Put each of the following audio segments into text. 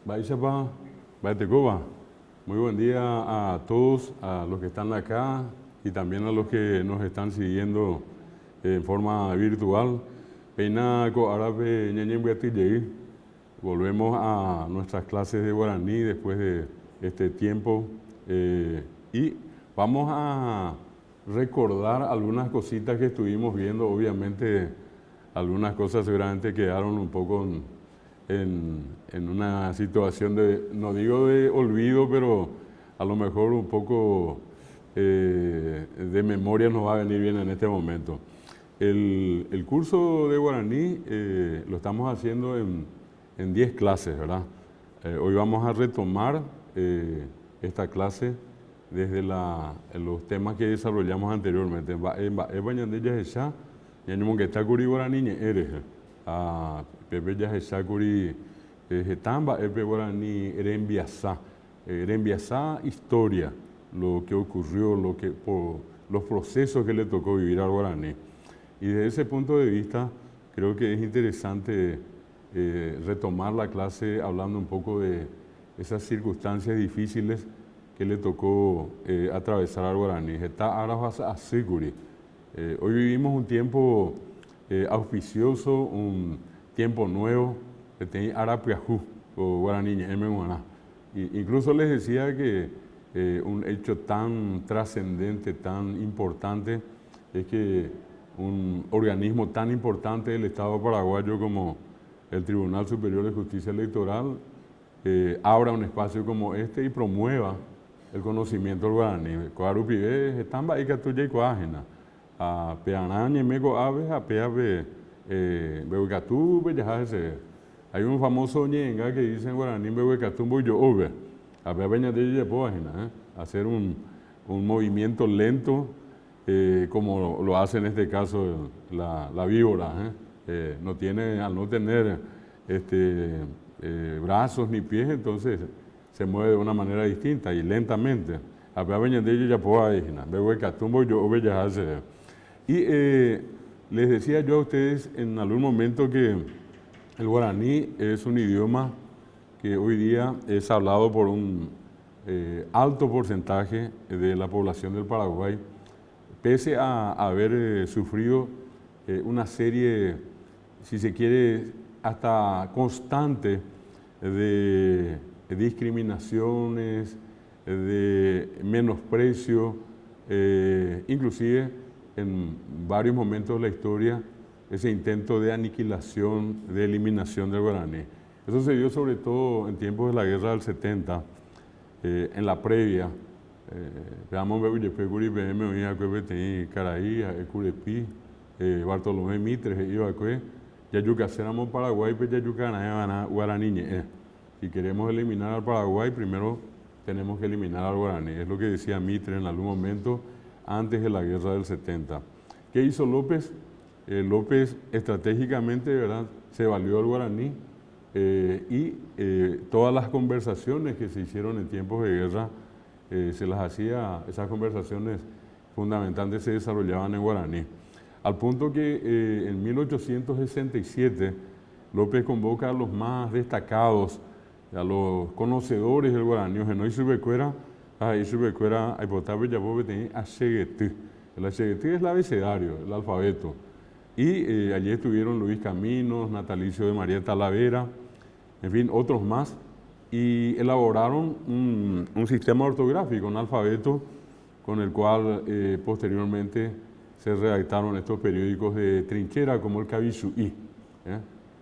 Baishapa, Baetecoba. Muy buen día a todos, a los que están acá y también a los que nos están siguiendo en forma virtual. Peinaco árabe ñañembeatillei. Volvemos a nuestras clases de guaraní después de este tiempo y vamos a recordar algunas cositas que estuvimos viendo. Obviamente algunas cosas seguramente quedaron un poco en una situación de, no digo de olvido, pero a lo mejor un poco de memoria nos va a venir bien en este momento. El curso de guaraní lo estamos haciendo en 10 clases, ¿verdad? Hoy vamos a retomar esta clase desde los temas que desarrollamos anteriormente. A Pepe Yahesakuri Getamba, Epe Guaraní, Erembiasá, historia, lo que ocurrió, por los procesos que le tocó vivir al guaraní. Y desde ese punto de vista, creo que es interesante retomar la clase hablando un poco de esas circunstancias difíciles que le tocó atravesar al guaraní. Hoy vivimos un tiempo auspicioso, un tiempo nuevo, que tenía Arapiajú o guaraní. Incluso les decía que un hecho tan trascendente, tan importante, es que un organismo tan importante del Estado paraguayo como el Tribunal Superior de Justicia Electoral abra un espacio como este y promueva el conocimiento del guaraní. A Peanañe, Mego Aves, a Peave, Behuecatú, Bellajase. Hay un famoso ñenga que dice en guaraní, Behuecatú, Boyo Ove, a Peaveña de Yepoagina, hacer un movimiento lento, como lo hace en este caso la víbora. No tiene, al no tener brazos ni pies, entonces se mueve de una manera distinta y lentamente. A Peaveña de Yepoagina, Behuecatú, Boyo Ove, Bellajase. Y les decía yo a ustedes en algún momento que el guaraní es un idioma que hoy día es hablado por un alto porcentaje de la población del Paraguay, pese a haber sufrido una serie, si se quiere, hasta constante de discriminaciones, de menosprecio, inclusive en varios momentos de la historia, ese intento de aniquilación, de eliminación del guaraní. Eso se dio sobre todo en tiempos de la guerra del 70, en la previa. Bartolomé Mitre, Yayucacéramos Paraguay, guaraní. Si queremos eliminar al Paraguay, primero tenemos que eliminar al guaraní. Es lo que decía Mitre en algún momento antes de la guerra del 70. ¿Qué hizo López? López estratégicamente, ¿verdad?, se valió del guaraní y todas las conversaciones que se hicieron en tiempos de guerra, se las hacía, esas conversaciones fundamentalmente se desarrollaban en guaraní. Al punto que en 1867 López convoca a los más destacados, a los conocedores del guaraní, Genoy Subecuera, el Acheguetí es el abecedario, el alfabeto. Y allí estuvieron Luis Caminos, Natalicio de María Talavera, en fin, otros más. Y elaboraron un sistema ortográfico, un alfabeto, con el cual posteriormente se redactaron estos periódicos de trinchera como el Cabisuí.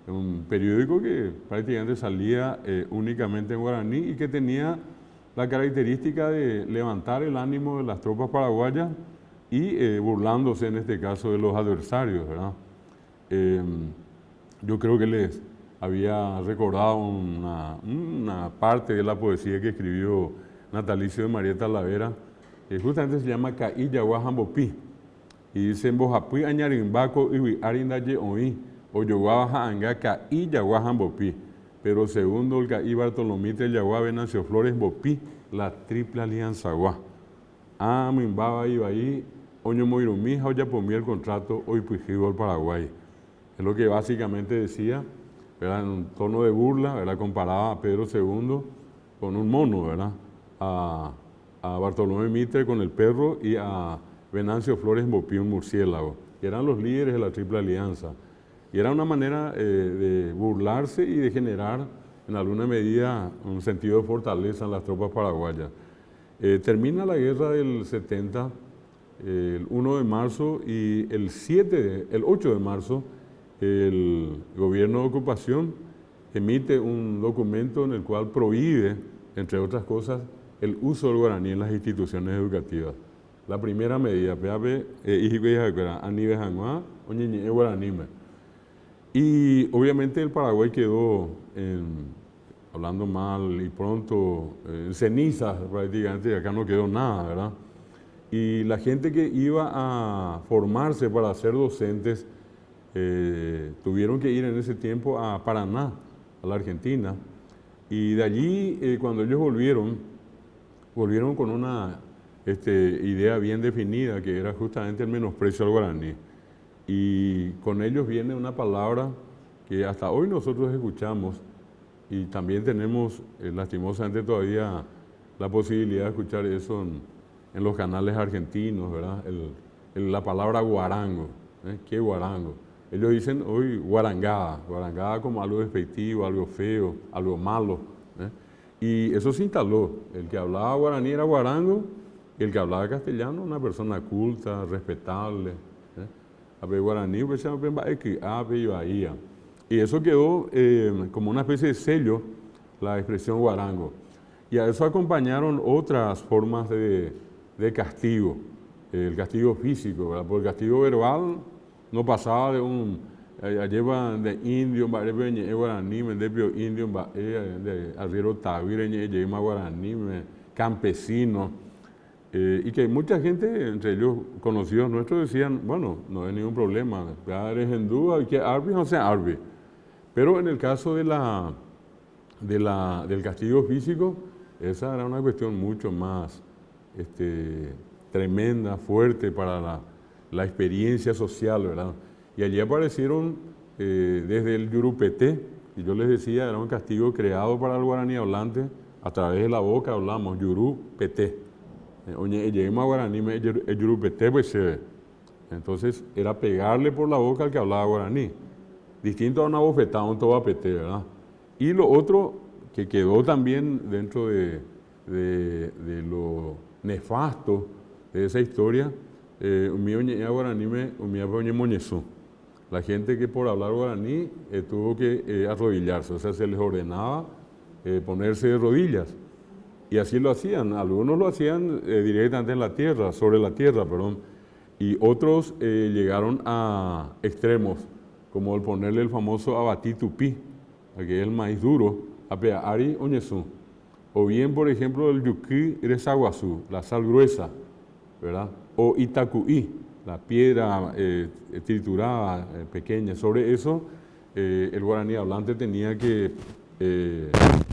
Un periódico que prácticamente salía únicamente en guaraní y que tenía la característica de levantar el ánimo de las tropas paraguayas y burlándose en este caso de los adversarios, ¿verdad? Yo creo que les había recordado una parte de la poesía que escribió Natalicio de María Talavera, que justamente se llama Caí Yaguajambopi, y dice en Bojapui Añarimbaco y Arindaye Oí, o Yoguabaja Anga Caí Yaguajambopi. Pero segundo el Caí Bartolomé del Yaguá Venancio Flores Bopí, la triple alianza Guá. Mimbaba Ibaí, Oño Moirumí, Jauya Pomí el contrato, hoy Puijido al Paraguay. Es lo que básicamente decía ¿verdad? En un tono de burla, ¿verdad? Comparaba a Pedro II con un mono, ¿verdad? A Bartolomé Mitre con el perro y a Venancio Flores Mopí, un murciélago. Y eran los líderes de la Triple Alianza. Y era una manera de burlarse y de generar, en alguna medida, un sentido de fortaleza en las tropas paraguayas. Termina la guerra del 70, el 1 de marzo, y el 8 de marzo, el gobierno de ocupación emite un documento en el cual prohíbe, entre otras cosas, el uso del guaraní en las instituciones educativas. La primera medida, y obviamente el Paraguay quedó, hablando mal y pronto, en cenizas prácticamente, y acá no quedó nada, ¿verdad? Y la gente que iba a formarse para ser docentes tuvieron que ir en ese tiempo a Paraná, a la Argentina, y de allí, cuando ellos volvieron con una idea bien definida, que era justamente el menosprecio al guaraní. Y con ellos viene una palabra que hasta hoy nosotros escuchamos, y también tenemos lastimosamente todavía la posibilidad de escuchar eso en los canales argentinos, ¿verdad? La palabra guarango. ¿Qué guarango? Ellos dicen hoy guarangada, guarangada como algo despectivo, algo feo, algo malo. Y eso se instaló. El que hablaba guaraní era guarango, y el que hablaba castellano una persona culta, respetable. Guaraní, y eso quedó como una especie de sello, la expresión guarango. Y a eso acompañaron otras formas de castigo, el castigo físico, ¿verdad? Porque el castigo verbal no pasaba de lleva de indio, guaraní, indio, de arriero tavire, guaraní, campesino. Y que mucha gente, entre ellos conocidos nuestros, decían, bueno, no hay ningún problema, ya eres hindú, hay que arbi o sea arbi. Pero en el caso del castigo físico, esa era una cuestión mucho más tremenda, fuerte para la experiencia social, ¿verdad? Y allí aparecieron desde el yurupeté, y yo les decía, era un castigo creado para el guaraní hablante, a través de la boca hablamos, yurupeté. Entonces era pegarle por la boca al que hablaba guaraní, distinto a una bofetada, un tobapete, ¿verdad? Y lo otro que quedó también dentro de lo nefasto de esa historia, la gente que por hablar guaraní tuvo que arrodillarse, o sea, se les ordenaba ponerse de rodillas. Y así lo hacían, algunos lo hacían directamente en la tierra, sobre la tierra, perdón, y otros llegaron a extremos, como el ponerle el famoso abatí tupí, que es el maíz duro, apeari oñesú, o bien, por ejemplo, el yuquí rezaguazú, la sal gruesa, ¿verdad? O itacuí, la piedra triturada, pequeña. Sobre eso, el guaraní hablante tenía que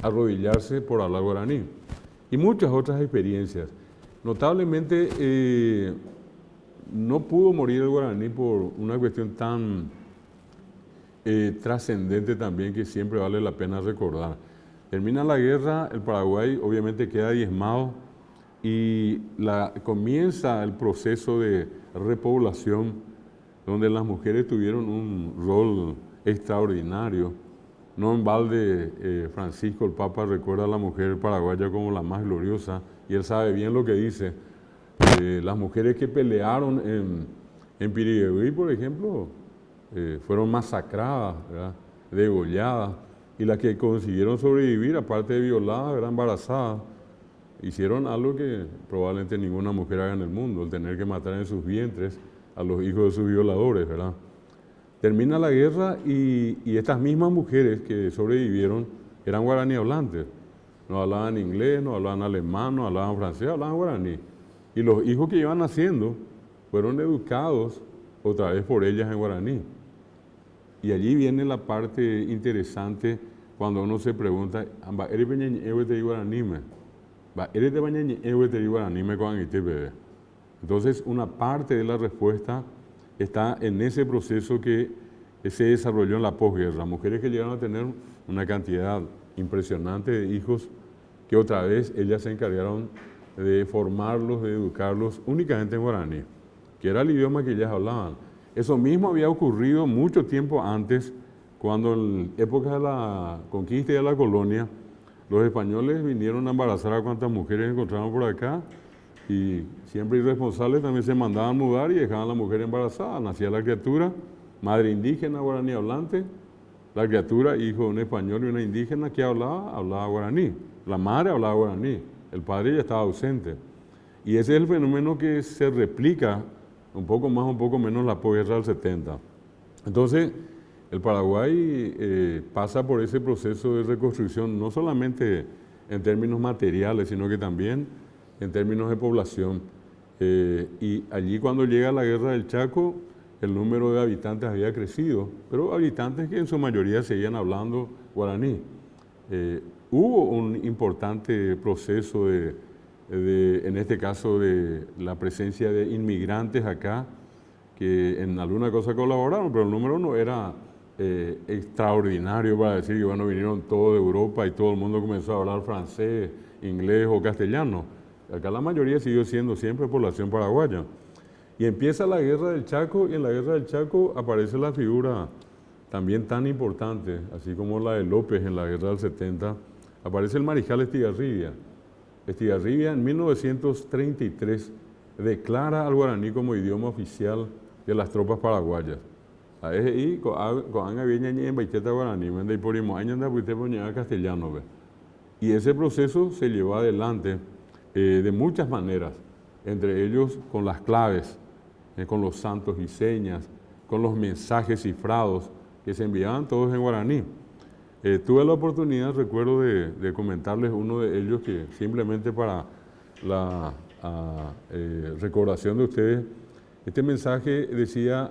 arrodillarse por hablar guaraní. Y muchas otras experiencias. Notablemente, no pudo morir el guaraní por una cuestión tan trascendente también que siempre vale la pena recordar. Termina la guerra, el Paraguay obviamente queda diezmado y comienza el proceso de repoblación donde las mujeres tuvieron un rol extraordinario. No en balde, Francisco el Papa recuerda a la mujer paraguaya como la más gloriosa, y él sabe bien lo que dice. Las mujeres que pelearon en Piribebuy, por ejemplo, fueron masacradas, ¿verdad? Degolladas, y las que consiguieron sobrevivir, aparte de violadas, eran embarazadas. Hicieron algo que probablemente ninguna mujer haga en el mundo, el tener que matar en sus vientres a los hijos de sus violadores, ¿verdad? Termina la guerra y estas mismas mujeres que sobrevivieron eran guaraní hablantes. No hablaban inglés, no hablaban alemán, no hablaban francés, hablaban guaraní. Y los hijos que iban naciendo fueron educados otra vez por ellas en guaraní. Y allí viene la parte interesante cuando uno se pregunta, entonces una parte de la respuesta está en ese proceso que se desarrolló en la posguerra. Mujeres que llegaron a tener una cantidad impresionante de hijos que otra vez ellas se encargaron de formarlos, de educarlos únicamente en guaraní, que era el idioma que ellas hablaban. Eso mismo había ocurrido mucho tiempo antes, cuando en época de la conquista y de la colonia, los españoles vinieron a embarazar a cuantas mujeres encontraban por acá y siempre irresponsables también se mandaban mudar y dejaban a la mujer embarazada. Nacía la criatura, madre indígena, guaraní hablante, la criatura, hijo de un español y una indígena que hablaba guaraní. La madre hablaba guaraní, el padre ya estaba ausente. Y ese es el fenómeno que se replica un poco más, un poco menos la posguerra del 70. Entonces, el Paraguay pasa por ese proceso de reconstrucción, no solamente en términos materiales, sino que también en términos de población. Y allí cuando llega la guerra del Chaco, el número de habitantes había crecido, pero habitantes que en su mayoría seguían hablando guaraní. Hubo un importante proceso en este caso, de la presencia de inmigrantes acá, que en alguna cosa colaboraron, pero el número no era extraordinario para decir que bueno, vinieron todos de Europa y todo el mundo comenzó a hablar francés, inglés o castellano. Acá la mayoría siguió siendo siempre población paraguaya. Y empieza la guerra del Chaco, y en la guerra del Chaco aparece la figura también tan importante, así como la de López en la guerra del 70, aparece el mariscal Estigarribia. Estigarribia en 1933 declara al guaraní como idioma oficial de las tropas paraguayas. Y ese proceso se llevó adelante de muchas maneras, entre ellos con las claves, con los santos y señas, con los mensajes cifrados que se enviaban todos en guaraní. Tuve la oportunidad, recuerdo, de comentarles uno de ellos que simplemente para la recordación de ustedes, este mensaje decía: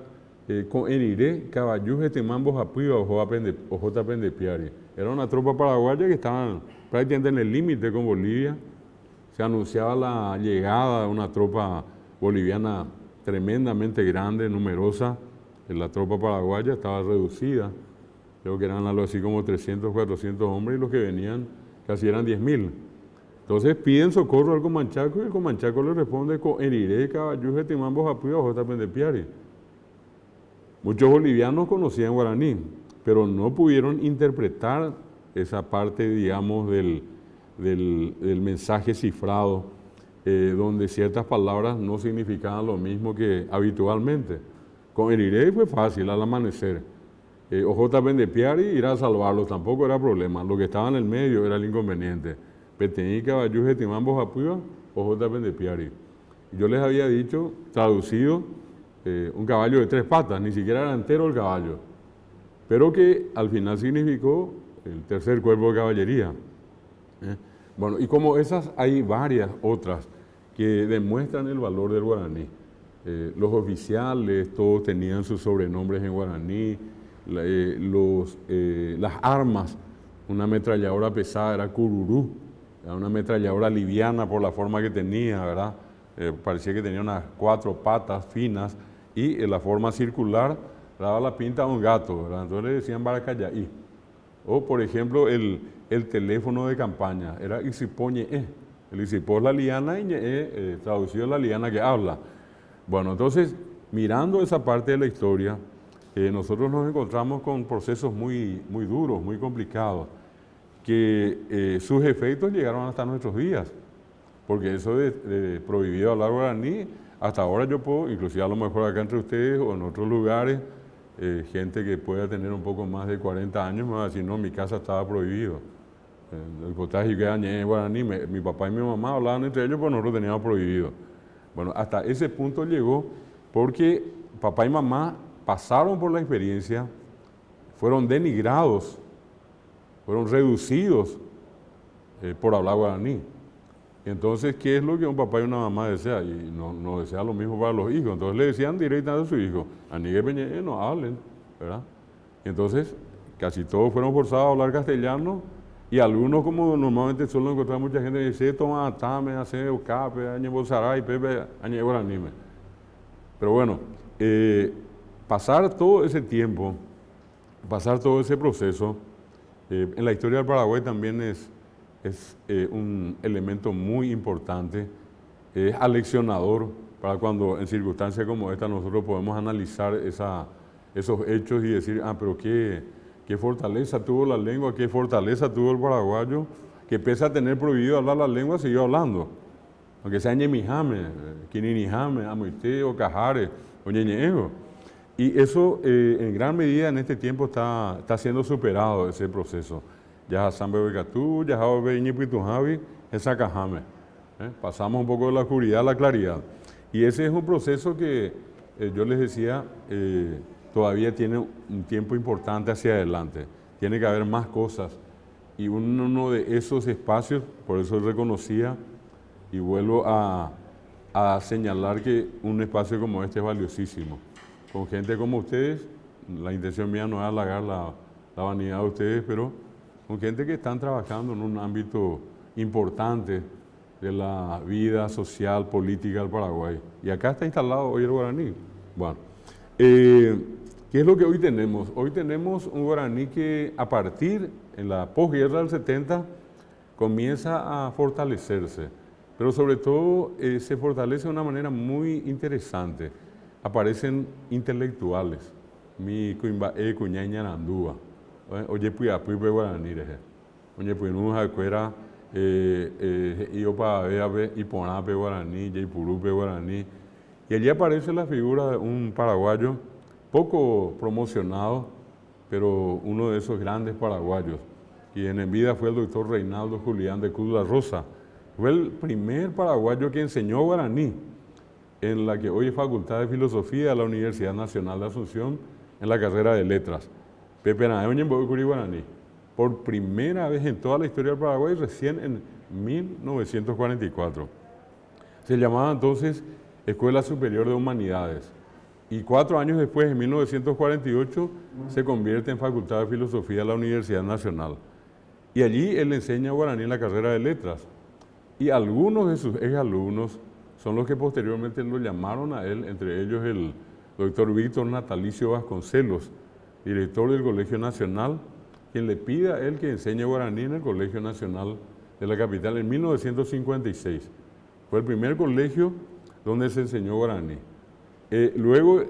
con eniré caballuje temambos apuiba ojota pendepiari. Era una tropa paraguaya que estaban prácticamente en el límite con Bolivia. Se anunciaba la llegada de una tropa boliviana tremendamente grande, numerosa. La tropa paraguaya estaba reducida, creo que eran algo así como 300, 400 hombres, y los que venían casi eran 10.000. Entonces piden socorro al Comanchaco y el Comanchaco le responde: con eniré caballuje temambos apuiba ojota pendepiari. Muchos bolivianos conocían guaraní, pero no pudieron interpretar esa parte, digamos, del mensaje cifrado, donde ciertas palabras no significaban lo mismo que habitualmente. Con el iré fue fácil, al amanecer. Ojota pendepiari irá a salvarlos, tampoco era problema. Lo que estaba en el medio era el inconveniente. Peteñi caballuje timambos apuiba, ojota pendepiari. Yo les había dicho, traducido, un caballo de 3 patas, ni siquiera era entero el caballo, pero que al final significó el tercer cuerpo de caballería. Bueno, y como esas hay varias otras que demuestran el valor del guaraní. Los oficiales todos tenían sus sobrenombres en guaraní, las armas, una ametralladora pesada era cururú, era una ametralladora liviana por la forma que tenía, ¿verdad? Parecía que tenía unas 4 patas finas, y en la forma circular daba la pinta a un gato, ¿verdad? Entonces le decían baracayaí. O, por ejemplo, el teléfono de campaña era isipoñe. El isipó es la liana y traducido la liana que habla. Bueno, entonces, mirando esa parte de la historia, nosotros nos encontramos con procesos muy, muy duros, muy complicados, que sus efectos llegaron hasta nuestros días. Porque eso de prohibido hablar guaraní, hasta ahora yo puedo, inclusive a lo mejor acá entre ustedes o en otros lugares, gente que pueda tener un poco más de 40 años me va a decir: no, mi casa estaba prohibido. El cotaje que añade guaraní, mi papá y mi mamá hablaban entre ellos, pero nosotros teníamos prohibido. Bueno, hasta ese punto llegó porque papá y mamá pasaron por la experiencia, fueron denigrados, fueron reducidos por hablar guaraní. Entonces, ¿qué es lo que un papá y una mamá desea? Y no desea lo mismo para los hijos. Entonces le decían directamente a su hijo: anigue peñe, no hablen, ¿verdad? Entonces, casi todos fueron forzados a hablar castellano, y algunos, como normalmente suelo encontrar mucha gente, dice: toma atame, hace ucape, añe bolsaray, pepe, añe guaranime. Pero bueno, pasar todo ese tiempo pasar todo ese proceso, en la historia del Paraguay también es un elemento muy importante, es aleccionador para cuando en circunstancias como esta nosotros podemos analizar esos hechos y decir, pero qué fortaleza tuvo la lengua, qué fortaleza tuvo el paraguayo, que pese a tener prohibido hablar la lengua, siguió hablando. Aunque sea ñemijame, quininijame, amoité, o cajare, o ñeñejo. Y eso en gran medida en este tiempo está siendo superado ese proceso. Ya Sambe Becatú, ya Jabe Ñipitujavi, esa cajame. Pasamos un poco de la oscuridad a la claridad. Y ese es un proceso que yo les decía, todavía tiene un tiempo importante hacia adelante. Tiene que haber más cosas. Y uno de esos espacios, por eso reconocía, y vuelvo a señalar que un espacio como este es valiosísimo. Con gente como ustedes, la intención mía no es halagar la vanidad de ustedes, pero con gente que están trabajando en un ámbito importante de la vida social, política del Paraguay. Y acá está instalado hoy el guaraní. Bueno, ¿qué es lo que hoy tenemos? Hoy tenemos un guaraní que a partir, en la posguerra del 70, comienza a fortalecerse. Pero sobre todo se fortalece de una manera muy interesante. Aparecen intelectuales. Mi cuñaña Nandúa. Oye, puyapuy guaraní, oye, pues no jacuera, iopa beabe, iponape guaraní, yaipurupe guaraní. Y allí aparece la figura de un paraguayo poco promocionado, pero uno de esos grandes paraguayos. Y en vida fue el doctor Reinaldo Julián de Cruz La Rosa. Fue el primer paraguayo que enseñó guaraní en la que hoy es Facultad de Filosofía de la Universidad Nacional de Asunción en la carrera de Letras. Pepe Naeoñen Boicuri Guaraní. Por primera vez en toda la historia del Paraguay, recién en 1944. Se llamaba entonces Escuela Superior de Humanidades. Y 4 años después, en 1948, se convierte en Facultad de Filosofía de la Universidad Nacional. Y allí él enseña guaraní en la carrera de Letras. Y algunos de sus exalumnos son los que posteriormente lo llamaron a él, entre ellos el doctor Víctor Natalicio Vasconcelos, director del Colegio Nacional, quien le pide a él que enseñe guaraní en el Colegio Nacional de la capital en 1956. Fue el primer colegio donde se enseñó guaraní. Luego,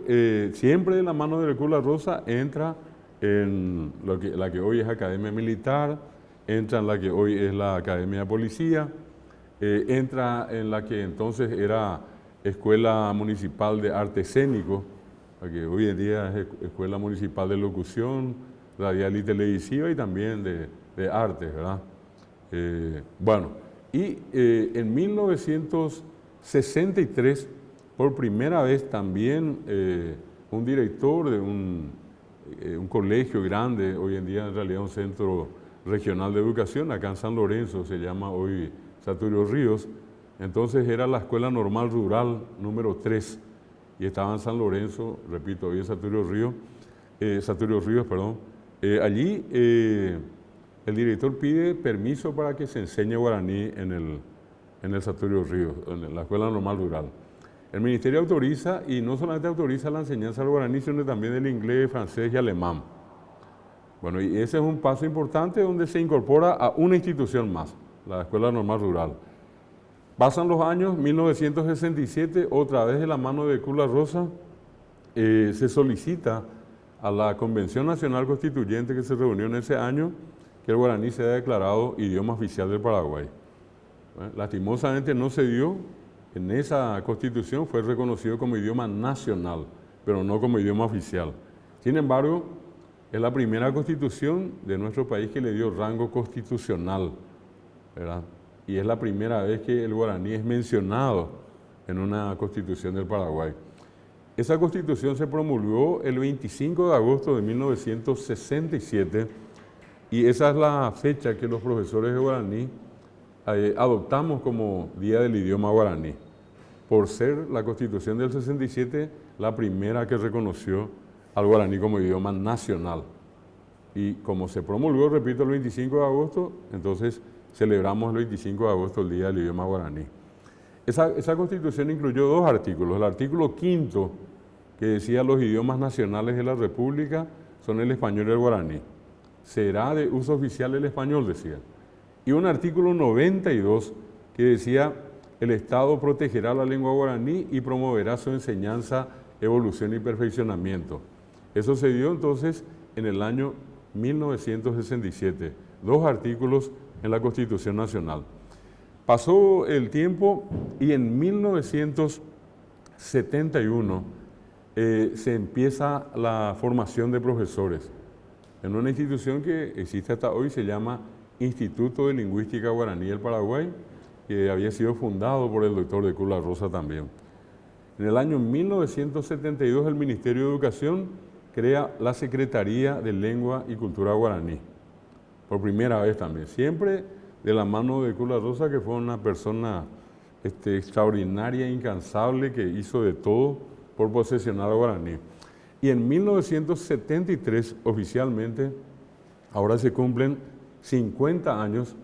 siempre de la mano de Cruz La Rosa, entra en la que hoy es Academia Militar, entra en la que hoy es la Academia de Policía, entra en la que entonces era Escuela Municipal de Arte Escénico, la que hoy en día es Escuela Municipal de Locución, Radial y Televisiva y también de Artes, ¿verdad? Bueno, y en 1963, por primera vez también un director de un colegio grande, hoy en día en realidad un centro regional de educación, acá en San Lorenzo, se llama hoy Saturio Ríos, entonces era la Escuela Normal Rural número 3 y estaba en San Lorenzo, repito, hoy en Saturio Ríos, allí el director pide permiso para que se enseñe guaraní en el Saturio Ríos, en la Escuela Normal Rural. El Ministerio autoriza, y no solamente autoriza la enseñanza del guaraní, sino también del inglés, francés y alemán. Bueno, y ese es un paso importante donde se incorpora a una institución más, la Escuela Normal Rural. Pasan los años, 1967, otra vez de la mano de Cruz La Rosa, se solicita a la Convención Nacional Constituyente que se reunió en ese año que el guaraní sea declarado idioma oficial del Paraguay. Lastimosamente no se dio, en esa constitución fue reconocido como idioma nacional, pero no como idioma oficial. Sin embargo, es la primera constitución de nuestro país que le dio rango constitucional, ¿verdad? Y es la primera vez que el guaraní es mencionado en una constitución del Paraguay. Esa constitución se promulgó el 25 de agosto de 1967 y esa es la fecha que los profesores de guaraní adoptamos como Día del Idioma Guaraní, por ser la constitución del 67 la primera que reconoció al guaraní como idioma nacional. Y como se promulgó, repito, el 25 de agosto, entonces celebramos el 25 de agosto el Día del Idioma Guaraní. Esa constitución incluyó 2 artículos. El artículo 5, que decía los idiomas nacionales de la República son el español y el guaraní. Será de uso oficial el español, decía. Y un artículo 92 que decía, el Estado protegerá la lengua guaraní y promoverá su enseñanza, evolución y perfeccionamiento. Eso se dio entonces en el año 1967, 2 artículos en la Constitución Nacional. Pasó el tiempo y en 1971 se empieza la formación de profesores en una institución que existe hasta hoy, se llama Instituto de Lingüística Guaraní del Paraguay, que había sido fundado por el doctor de Cula Rosa también. En el año 1972 el Ministerio de Educación crea la Secretaría de Lengua y Cultura Guaraní, por primera vez también, siempre de la mano de Cula Rosa, que fue una persona extraordinaria, incansable, que hizo de todo por posesionar al guaraní. Y en 1973, oficialmente, ahora se cumplen 50 años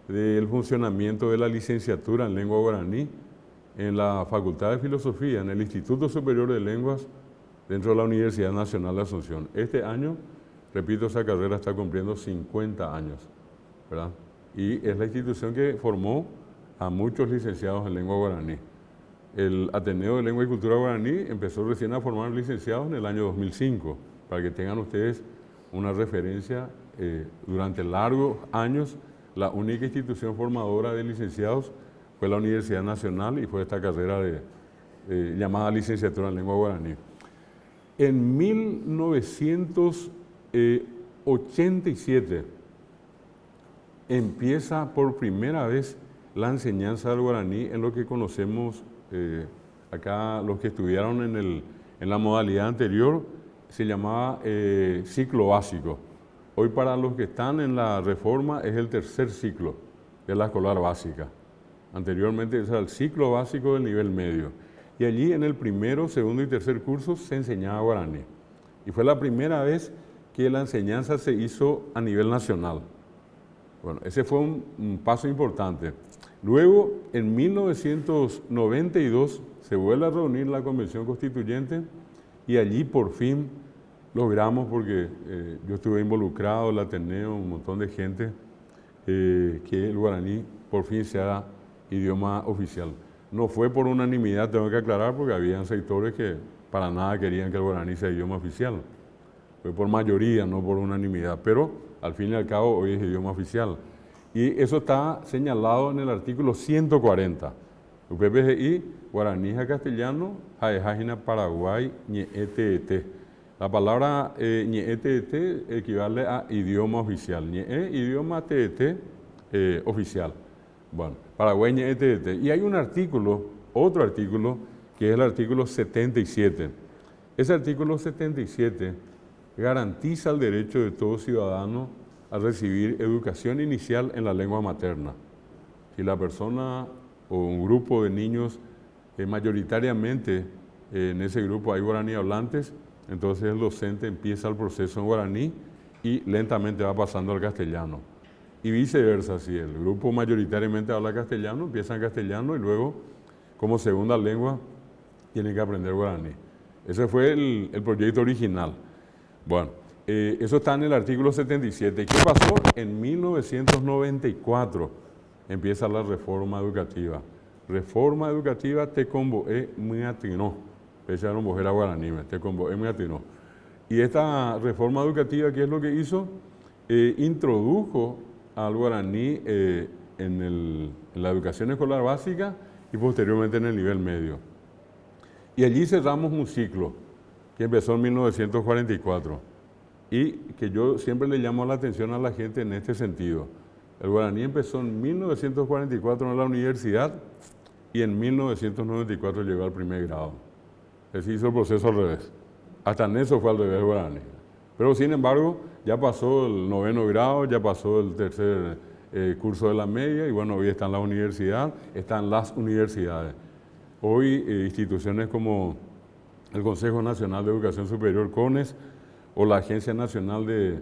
del funcionamiento de la licenciatura en lengua guaraní en la Facultad de Filosofía, en el Instituto Superior de Lenguas, dentro de la Universidad Nacional de Asunción. Este año, repito, esa carrera está cumpliendo 50 años, ¿verdad? Y es la institución que formó a muchos licenciados en lengua guaraní. El Ateneo de Lengua y Cultura Guaraní empezó recién a formar licenciados en el año 2005, para que tengan ustedes una referencia. Durante largos años, la única institución formadora de licenciados fue la Universidad Nacional y fue esta carrera llamada licenciatura en lengua guaraní. En 1987 empieza por primera vez la enseñanza del guaraní en lo que conocemos acá, los que estudiaron en la modalidad anterior, se llamaba ciclo básico. Hoy para los que están en la reforma es el tercer ciclo de la escolar básica. Anteriormente era el ciclo básico del nivel medio. Y allí en el primero, segundo y tercer curso se enseñaba guaraní. Y fue la primera vez que la enseñanza se hizo a nivel nacional. Bueno, ese fue un paso importante. Luego, en 1992, se vuelve a reunir la Convención Constituyente y allí por fin logramos, porque yo estuve involucrado, el Ateneo, un montón de gente, que el guaraní por fin sea idioma oficial. No fue por unanimidad, tengo que aclarar, porque había sectores que para nada querían que el guaraní sea idioma oficial. Fue por mayoría, no por unanimidad, pero al fin y al cabo hoy es idioma oficial. Y eso está señalado en el artículo 140. UPPGI, guaraní castellano, jaejajina Paraguay, ñeetete. La palabra ñeetete equivale a idioma oficial. Ñe, idioma, tete, oficial. Bueno, Paraguay ñeetete. Y hay un artículo, otro artículo, que es el artículo 77. Ese artículo 77 garantiza el derecho de todo ciudadano a recibir educación inicial en la lengua materna. Si la persona o un grupo de niños, mayoritariamente en ese grupo hay guaraní hablantes, entonces el docente empieza el proceso en guaraní y lentamente va pasando al castellano. Y viceversa, si el grupo mayoritariamente habla castellano, empieza en castellano y luego, como segunda lengua, tienen que aprender guaraní. Ese fue el proyecto original. Bueno, eso está en el artículo 77. ¿Qué pasó? En 1994 empieza la reforma educativa. Reforma educativa te convoé muy atinó. Echaron mujer a guaraní, te convoé muy atinó. Y esta reforma educativa, ¿qué es lo que hizo? Introdujo al guaraní en la educación escolar básica y posteriormente en el nivel medio. Y allí cerramos un ciclo que empezó en 1944 y que yo siempre le llamo la atención a la gente en este sentido. El guaraní empezó en 1944 en la universidad y en 1994 llegó al primer grado. Se hizo el proceso al revés. Hasta en eso fue al revés el guaraní. Pero sin embargo, ya pasó el 9º grado, ya pasó el tercer curso de la media y bueno, hoy está en la universidad, están las universidades. Hoy instituciones como el Consejo Nacional de Educación Superior, CONES, o la Agencia Nacional de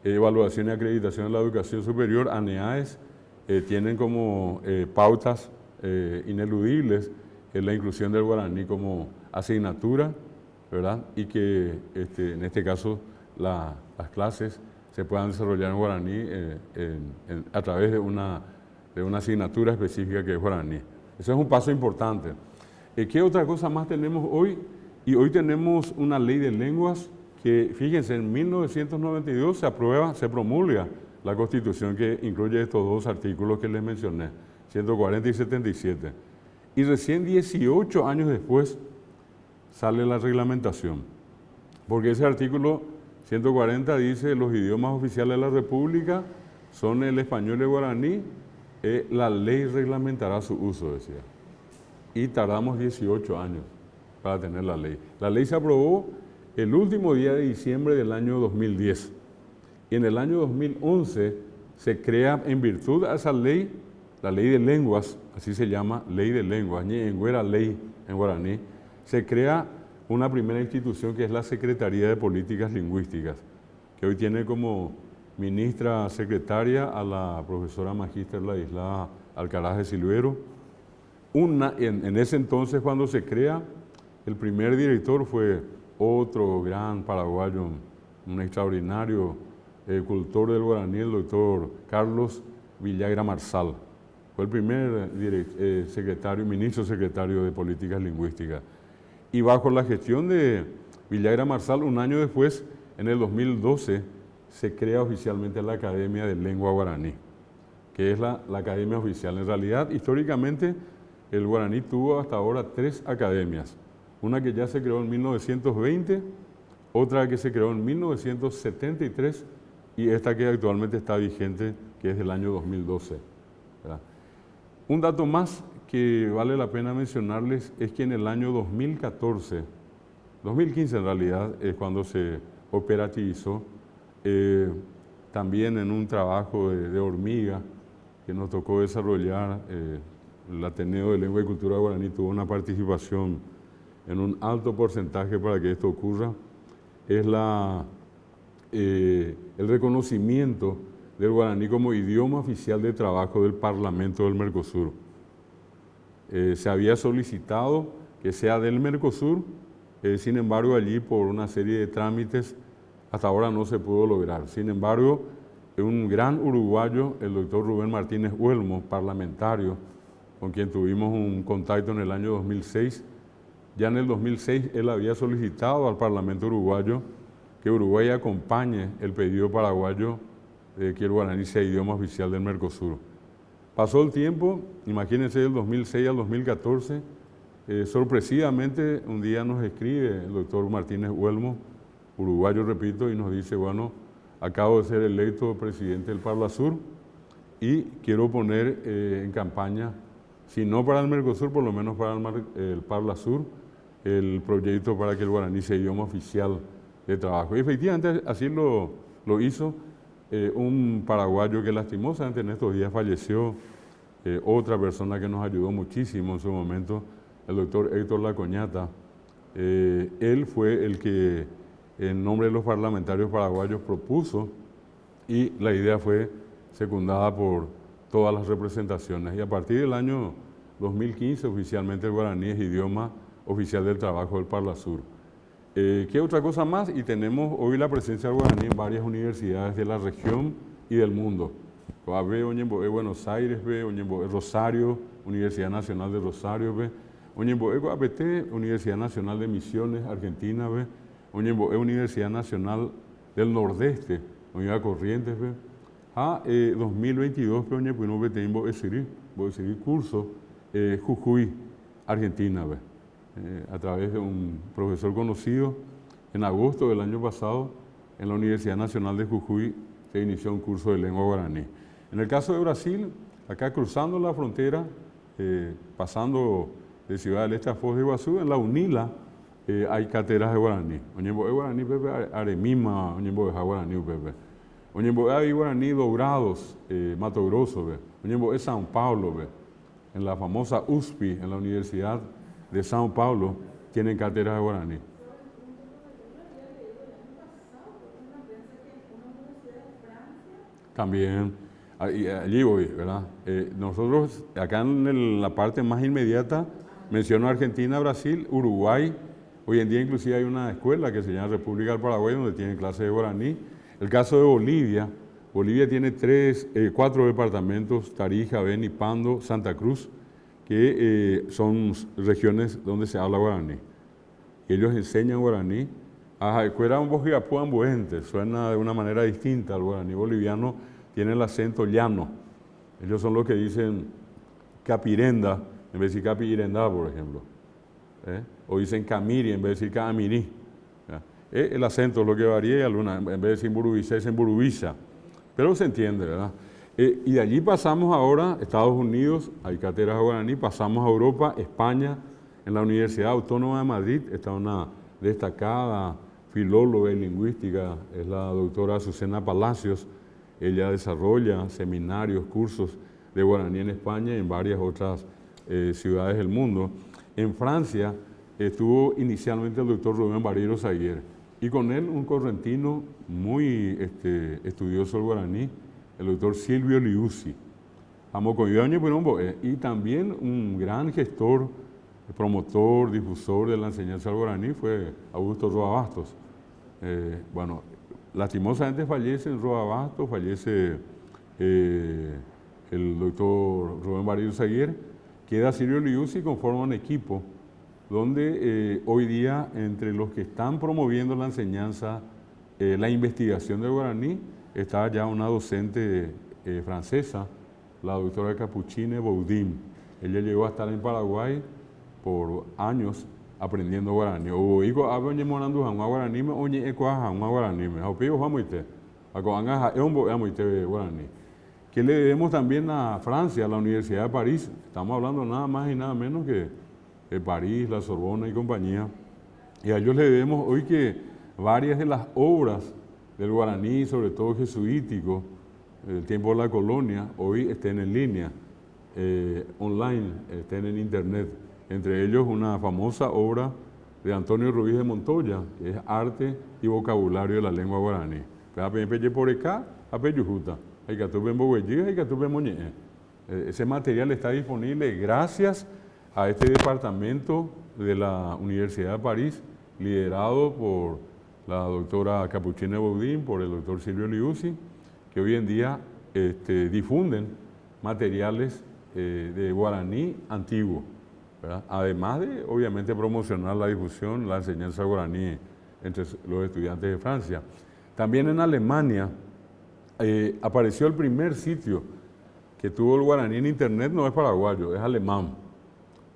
Evaluación y Acreditación de la Educación Superior, ANEAES, tienen como pautas ineludibles la inclusión del guaraní como asignatura, ¿verdad? Y que en este caso las clases se puedan desarrollar en guaraní a través de una asignatura específica que es guaraní. Eso es un paso importante. ¿Qué otra cosa más tenemos hoy? Y hoy tenemos una ley de lenguas que, fíjense, en 1992 se promulga la Constitución que incluye estos dos artículos que les mencioné, 140 y 77. Y recién 18 años después sale la reglamentación, porque ese artículo 140 dice los idiomas oficiales de la República son el español y el guaraní, la ley reglamentará su uso, decía. Y tardamos 18 años para tener la ley. La ley se aprobó el último día de diciembre del año 2010. Y en el año 2011 se crea, en virtud de esa ley, la ley de lenguas, así se llama, ley de lenguas, ñenguera ley en guaraní, se crea una primera institución que es la Secretaría de Políticas Lingüísticas, que hoy tiene como ministra secretaria a la profesora magíster Ladislao Alcaraz de Silvero. En ese entonces, cuando se crea, el primer director fue otro gran paraguayo, un extraordinario cultor del guaraní, el doctor Carlos Villagra Marsal. Fue el primer ministro secretario de Políticas Lingüísticas. Y bajo la gestión de Villagra Marsal, un año después, en el 2012, se crea oficialmente la Academia de Lengua Guaraní, que es la academia oficial. En realidad, históricamente, el guaraní tuvo hasta ahora 3 academias. Una que ya se creó en 1920, otra que se creó en 1973 y esta que actualmente está vigente, que es del año 2012. ¿Verdad? Un dato más que vale la pena mencionarles es que en el año 2014, 2015 en realidad, es cuando se operativizó, también en un trabajo de hormiga que nos tocó desarrollar, el Ateneo de Lengua y Cultura Guaraní tuvo una participación en un alto porcentaje para que esto ocurra, es el reconocimiento del guaraní como idioma oficial de trabajo del Parlamento del Mercosur. Se había solicitado que sea del Mercosur, sin embargo allí por una serie de trámites hasta ahora no se pudo lograr. Sin embargo, un gran uruguayo, el doctor Rubén Martínez Huelmo, parlamentario, con quien tuvimos un contacto en el año 2006, ya en el 2006 él había solicitado al Parlamento uruguayo que Uruguay acompañe el pedido paraguayo de que el guaraní sea idioma oficial del Mercosur. Pasó el tiempo, imagínense, del 2006 al 2014, sorpresivamente un día nos escribe el doctor Martínez Huelmo, uruguayo, repito, y nos dice, bueno, acabo de ser electo presidente del Parlasur y quiero poner en campaña, si no para el Mercosur, por lo menos para el Parlasur, el proyecto para que el guaraní sea idioma oficial de trabajo. Y efectivamente así lo hizo un paraguayo que lastimosamente en estos días falleció, otra persona que nos ayudó muchísimo en su momento, el doctor Héctor Lacoñata. Él fue el que en nombre de los parlamentarios paraguayos propuso y la idea fue secundada por todas las representaciones. Y a partir del año 2015 oficialmente el guaraní es idioma oficial del trabajo del Parlasur. ¿Qué otra cosa más? Y tenemos hoy la presencia del guaraní en varias universidades de la región y del mundo. Buenos Aires, Rosario, Universidad Nacional de Rosario, Universidad Nacional de Misiones, Argentina, Universidad Nacional del Nordeste, Universidad Corrientes, 2022, curso Jujuy, Argentina, a través de un profesor conocido. En agosto del año pasado, en la Universidad Nacional de Jujuy, se inició un curso de lengua guaraní. En el caso de Brasil, acá cruzando la frontera, pasando de Ciudad del Este a Foz de Iguazú, en la UNILA, hay cátedras de guaraní. Oñemboé guaraní, pepe, aremima, oñemboé guaraní, pepe. Oñemboé hay guaraní dobrados, Mato Grosso, oñemboé São Paulo, en la famosa USP, en la Universidad de São Paulo, tienen cátedras de guaraní. También, allí voy, ¿verdad? Nosotros, acá en la parte más inmediata, menciono Argentina, Brasil, Uruguay, Hoy en día inclusive hay una escuela que se llama República del Paraguay donde tienen clases de guaraní. El caso de Bolivia, Bolivia tiene 4 departamentos, Tarija, Beni, Pando, Santa Cruz, que son regiones donde se habla guaraní. Ellos enseñan guaraní. Suena de una manera distinta al guaraní boliviano, tiene el acento llano. Ellos son los que dicen capirenda en vez de decir capirenda, por ejemplo. O dicen camiri en vez de decir camirí. El acento es lo que varía, en vez de decir burubisa, dicen burubisa. Pero se entiende, ¿verdad? Y de allí pasamos ahora a Estados Unidos, hay cátedras de guaraní, pasamos a Europa, España, en la Universidad Autónoma de Madrid está una destacada filóloga y lingüística, es la doctora Azucena Palacios. Ella desarrolla seminarios, cursos de guaraní en España y en varias otras ciudades del mundo. En Francia estuvo inicialmente el doctor Rubén Barreiro Saguier y con él un correntino muy estudioso del guaraní, el doctor Silvio Liuzzi. Y también un gran gestor, promotor, difusor de la enseñanza del guaraní fue Augusto Roa Bastos. Bueno, lastimosamente fallece en Roa Bastos, fallece el doctor Rubén Barreiro Saguier, queda Silvio Liuzzi y conforma un equipo donde hoy día entre los que están promoviendo la enseñanza, la investigación del guaraní, está ya una docente francesa, la doctora Capucine Boudin. Ella llegó a estar en Paraguay por años aprendiendo guaraní. Que le debemos también a Francia, a la Universidad de París. Estamos hablando nada más y nada menos que de París, la Sorbona y compañía. Y a ellos le debemos hoy que varias de las obras del guaraní, sobre todo jesuítico, del tiempo de la colonia, hoy estén en línea, online, estén en internet. Entre ellos una famosa obra de Antonio Ruiz de Montoya, que es Arte y Vocabulario de la Lengua Guaraní. Ese material está disponible gracias a este departamento de la Universidad de París, liderado por la doctora Capucine Boudin, por el doctor Silvio Liuzzi, que hoy en día difunden materiales de guaraní antiguo, ¿verdad? Además de, obviamente, promocionar la difusión, la enseñanza guaraní entre los estudiantes de Francia. También en Alemania apareció el primer sitio que tuvo el guaraní en internet, no es paraguayo, es alemán.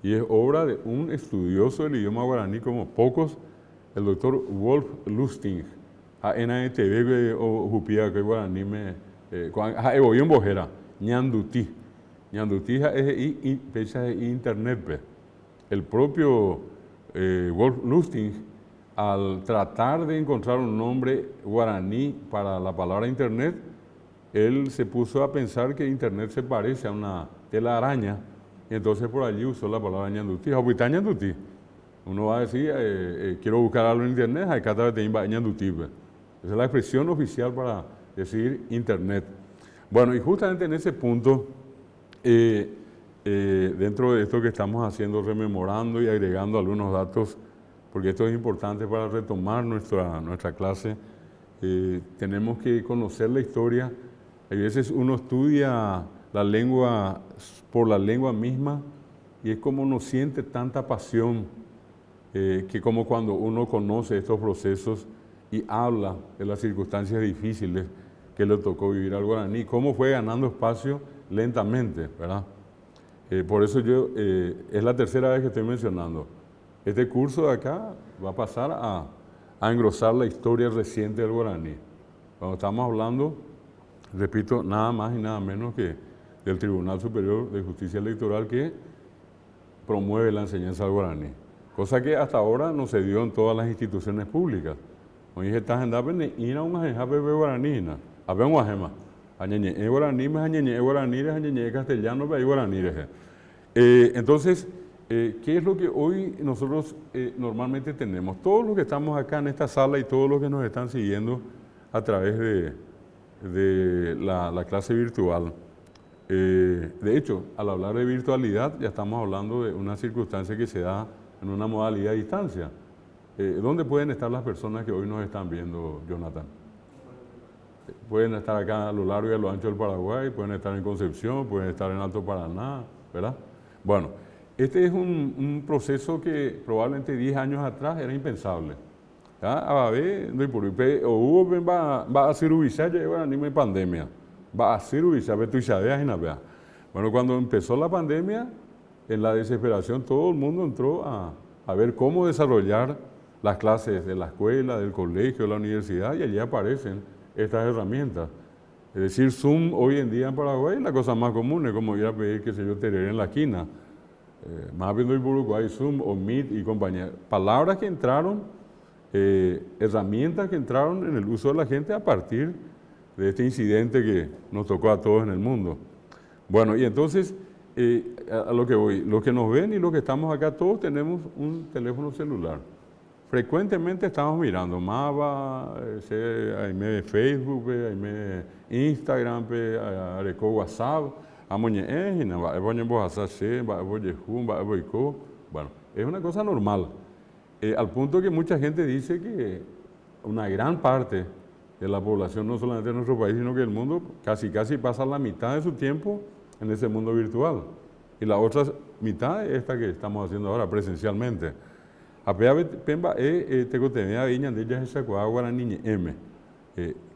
Y es obra de un estudioso del idioma guaraní como pocos, el doctor Wolf Lustig. NATV o Jupía, que guaraní en Bojera, Ñanduti. Ñanduti es fecha de internet. El propio Wolf Lustig, al tratar de encontrar un nombre guaraní para la palabra internet, él se puso a pensar que internet se parece a una telaraña, y entonces por allí usó la palabra Ñanduti. Ñanduti. Uno va a decir, quiero buscar algo en internet, Ñanduti. Esa es la expresión oficial para decir internet. Bueno, y justamente en ese punto, dentro de esto que estamos haciendo, rememorando y agregando algunos datos, porque esto es importante para retomar nuestra clase, tenemos que conocer la historia. A veces uno estudia la lengua por la lengua misma y es como uno siente tanta pasión que como cuando uno conoce estos procesos y habla de las circunstancias difíciles que le tocó vivir al guaraní, cómo fue ganando espacio lentamente, ¿verdad? Por eso es la tercera vez que estoy mencionando. Este curso de acá va a pasar a engrosar la historia reciente del guaraní. Cuando estamos hablando, repito, nada más y nada menos que del Tribunal Superior de Justicia Electoral que promueve la enseñanza del guaraní. Cosa que hasta ahora no se dio en todas las instituciones públicas. Hoy estás en Dapen y a un ajenjape guaraní, a ver un ajema. Añeñe guaraní, me añeñe guaraní, añeñe castellano, pero hay guaraní. Entonces, ¿qué es lo que hoy nosotros normalmente tenemos? Todos los que estamos acá en esta sala y todos los que nos están siguiendo a través de la clase virtual. De hecho, al hablar de virtualidad ya estamos hablando de una circunstancia que se da en una modalidad a distancia. ¿Dónde pueden estar las personas que hoy nos están viendo, Jonathan? Pueden estar acá a lo largo y a lo ancho del Paraguay, pueden estar en Concepción, pueden estar en Alto Paraná, ¿verdad? Bueno, este es un proceso que probablemente 10 años atrás era impensable. A ver, no hay o hubo va a ser ubicada ya ahora ni me pandemia. Va a ser ubicada, pero tú sabes y nada. Bueno, cuando empezó la pandemia, en la desesperación todo el mundo entró a ver cómo desarrollar las clases de la escuela, del colegio, de la universidad, y allí aparecen estas herramientas. Es decir, Zoom hoy en día en Paraguay es la cosa más común, es como ir a pedir, qué sé yo, tereré en la esquina. Más viendo en Uruguay, Zoom o Meet y compañía. Palabras que entraron, herramientas que entraron en el uso de la gente a partir de este incidente que nos tocó a todos en el mundo. Bueno, y entonces, a lo que voy, los que nos ven y los que estamos acá, todos tenemos un teléfono celular. Frecuentemente estamos mirando Mava, hay Facebook, hay Instagram, hay WhatsApp, bueno, es una cosa normal, al punto que mucha gente dice que una gran parte de la población, no solamente de nuestro país, sino que del mundo, casi pasa la mitad de su tiempo en ese mundo virtual. Y la otra mitad es esta que estamos haciendo ahora presencialmente.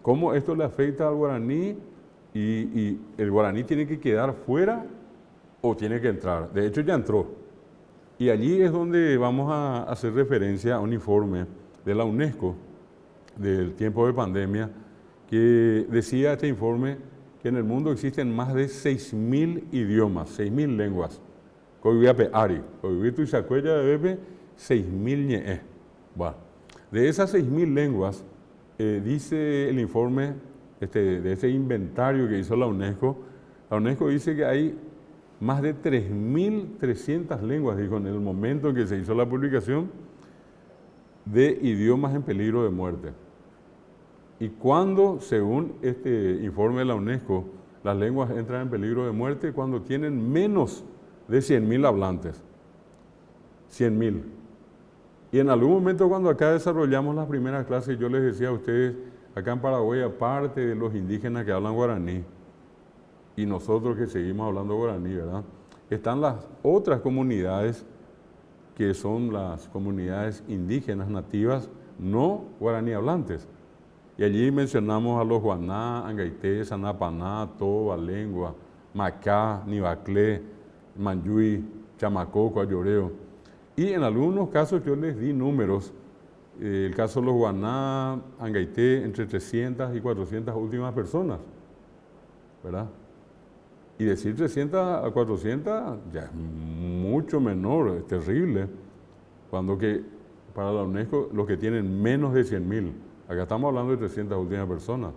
¿Cómo esto le afecta al guaraní? Y el guaraní tiene que quedar fuera o tiene que entrar. De hecho, ya entró. Y allí es donde vamos a hacer referencia a un informe de la UNESCO del tiempo de pandemia que decía este informe que en el mundo existen más de 6.000 idiomas, 6.000 lenguas. De 6.000 ñe'e. Bueno, de esas 6.000 lenguas, dice el informe de ese inventario que hizo la UNESCO dice que hay más de 3.300 lenguas, dijo en el momento en que se hizo la publicación, de idiomas en peligro de muerte. Y cuando, según este informe de la UNESCO, las lenguas entran en peligro de muerte cuando tienen menos de 100.000 hablantes. 100.000. Y en algún momento cuando acá desarrollamos las primeras clases, yo les decía a ustedes, acá en Paraguay, aparte de los indígenas que hablan guaraní, y nosotros que seguimos hablando guaraní, ¿verdad? Están las otras comunidades, que son las comunidades indígenas nativas, no guaraní hablantes. Y allí mencionamos a los Guaná, Angaité, Sanapaná, Toba, Lengua, Macá, Nibaclé, Manyuy, Chamacoco, Ayoreo. Y en algunos casos yo les di números, el caso de los Guaná, Angaité, entre 300 y 400 últimas personas, ¿verdad? Y decir 300 a 400 ya es mucho menor, es terrible, cuando que para la UNESCO los que tienen menos de 100.000, acá estamos hablando de 300 últimas personas,